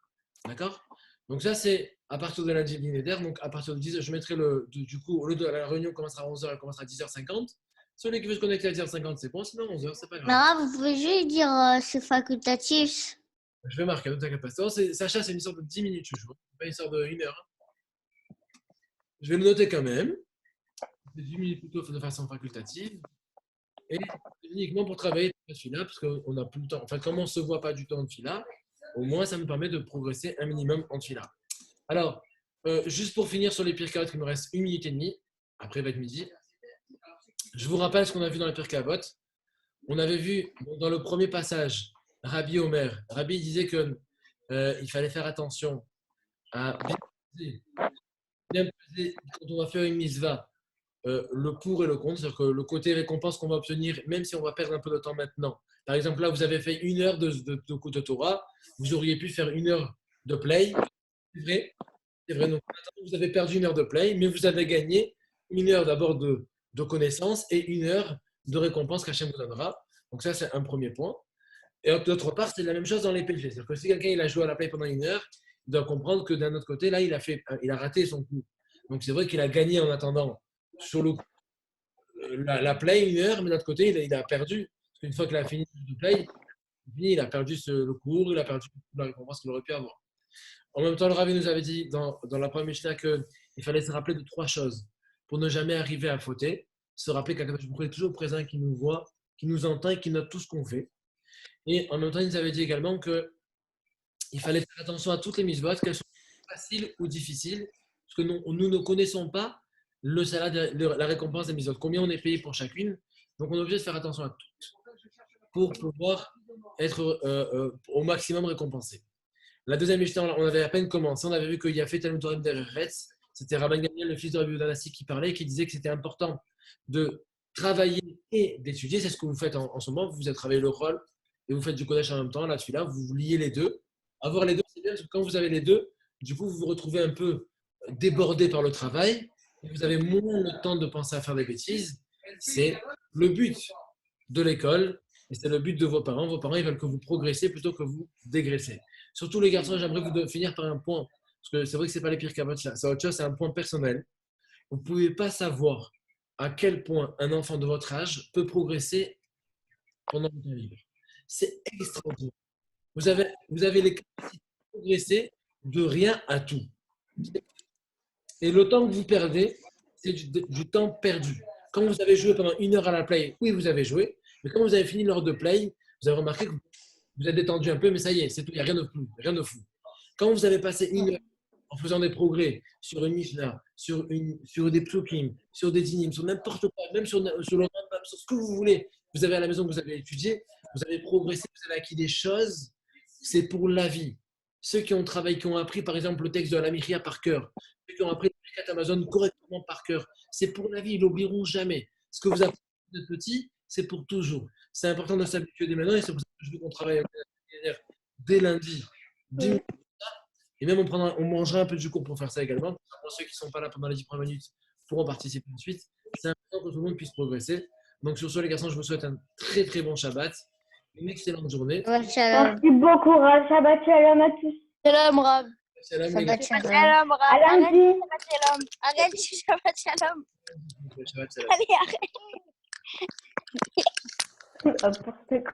D'accord? Donc, ça, c'est à partir de lundi linéaire. Donc, à partir de 10h, je mettrai du coup, au lieu de la réunion commencera à 11h, elle commencera à 10h50. Celui qui veut se connecter à 10h50, c'est bon. Sinon, 11h, c'est pas grave. Non, vous pouvez juste dire c'est facultatif. Je vais marquer, ne t'inquiète pas. Sacha, c'est une histoire de 10 minutes toujours. Pas une histoire de 1 heure. Je vais le noter quand même. C'est 10 minutes plutôt de façon facultative. Et uniquement pour travailler la fila, parce qu'on n'a plus le temps. En fait, comme on ne se voit pas du temps en fila, au moins ça me permet de progresser un minimum en fila. Alors, juste pour finir sur les pires carottes, il me reste 1 minute et demie. Après, il va être midi. Je vous rappelle ce qu'on a vu dans les pires carottes. On avait vu dans le premier passage, Rabbi Omer. Rabbi disait qu'il fallait faire attention à bien peser quand on va faire une misva. Le pour et le contre, c'est-à-dire que le côté récompense qu'on va obtenir, même si on va perdre un peu de temps maintenant. Par exemple, là, vous avez fait 1 heure de Torah, vous auriez pu faire 1 heure de play. C'est vrai. Donc, vous avez perdu 1 heure de play, mais vous avez gagné 1 heure d'abord de connaissance et 1 heure de récompense qu'Hachem vous donnera. Donc, ça, c'est un premier point. Et d'autre part, c'est la même chose dans les PG. C'est-à-dire que si quelqu'un il a joué à la play pendant 1 heure, il doit comprendre que d'un autre côté, là, il a raté son coup. Donc, c'est vrai qu'il a gagné en attendant sur la play 1 heure, mais de l'autre côté, il a perdu. Parce qu'une fois qu'il a fini le play, il a perdu le cours, il a perdu la récompense qu'il aurait pu avoir. En même temps, le Rabbi nous avait dit dans la première Mishnah qu'il fallait se rappeler de 3 choses pour ne jamais arriver à fauter. Se rappeler qu'Akadosh Baruch Hu est toujours présent, qui nous voit, qui nous entend et qui note tout ce qu'on fait. Et en même temps, il nous avait dit également qu'il fallait faire attention à toutes les mitzvot, qu'elles soient faciles ou difficiles, parce que nous ne connaissons pas le salaire, la récompense des mitzvot, combien on est payé pour chacune. Donc, on est obligé de faire attention à toutes pour pouvoir être au maximum récompensé. La deuxième Mishnah, on avait à peine commencé. On avait vu qu'il y a fait Talmud Torah d'Eretz. C'était Rabban Gamliel, le fils de Rabbi Yehuda qui parlait, qui disait que c'était important de travailler et d'étudier. C'est ce que vous faites en ce moment. Vous avez travaillé le rôle et vous faites du Kodesh en même temps. Là, celui-là, vous liez les deux. Avoir les deux, c'est bien parce que quand vous avez les deux, du coup, vous vous retrouvez un peu débordé par le travail. Et vous avez moins le temps de penser à faire des bêtises. C'est le but de l'école et c'est le but de vos parents. Vos parents, ils veulent que vous progressez plutôt que vous dégraissez. Surtout les garçons, j'aimerais vous finir par un point, parce que c'est vrai que ce n'est pas les pires capotes là, c'est autre chose, c'est un point personnel. Vous ne pouvez pas savoir à quel point un enfant de votre âge peut progresser pendant votre vie. C'est extraordinaire. Vous avez les capacités de progresser de rien à tout. Et le temps que vous perdez, c'est du temps perdu. Quand vous avez joué pendant 1 heure à la play, oui, vous avez joué, mais quand vous avez fini l'heure de play, vous avez remarqué que vous êtes détendu un peu, mais ça y est, c'est tout, il n'y a rien de flou, rien de fou. Quand vous avez passé 1 heure en faisant des progrès sur une Mishnah, sur des psukim, sur des dinim, sur n'importe quoi, même sur le Rambam, sur ce que vous voulez, vous avez à la maison, vous avez étudié, vous avez progressé, vous avez acquis des choses, c'est pour la vie. Ceux qui ont travaillé, qui ont appris par exemple le texte de la Michia par cœur, ceux qui ont appris le Birkat Amazon correctement par cœur, c'est pour la vie, ils n'oublieront jamais. Ce que vous apprenez de petit, c'est pour toujours. C'est important de s'habituer dès maintenant et c'est pour ça que je veux qu'on travaille dès lundi. 10 minutes. Et même on mangera un peu du cours pour faire ça également. Pour ceux qui ne sont pas là pendant les 10 premières minutes pourront participer ensuite. C'est important que tout le monde puisse progresser. Donc sur ce, les garçons, je vous souhaite un très très bon Shabbat. Une excellente journée. Merci beaucoup, Rav. Shabbat shalom à tous. Shalom, Rav. Shalom, les gars. Shabbat shalom. Shalom, Rav. À lundi. Shabbat shalom. Arrête, Shabbat shalom. Shabbat shalom. Allez, arrête. N'importe quoi.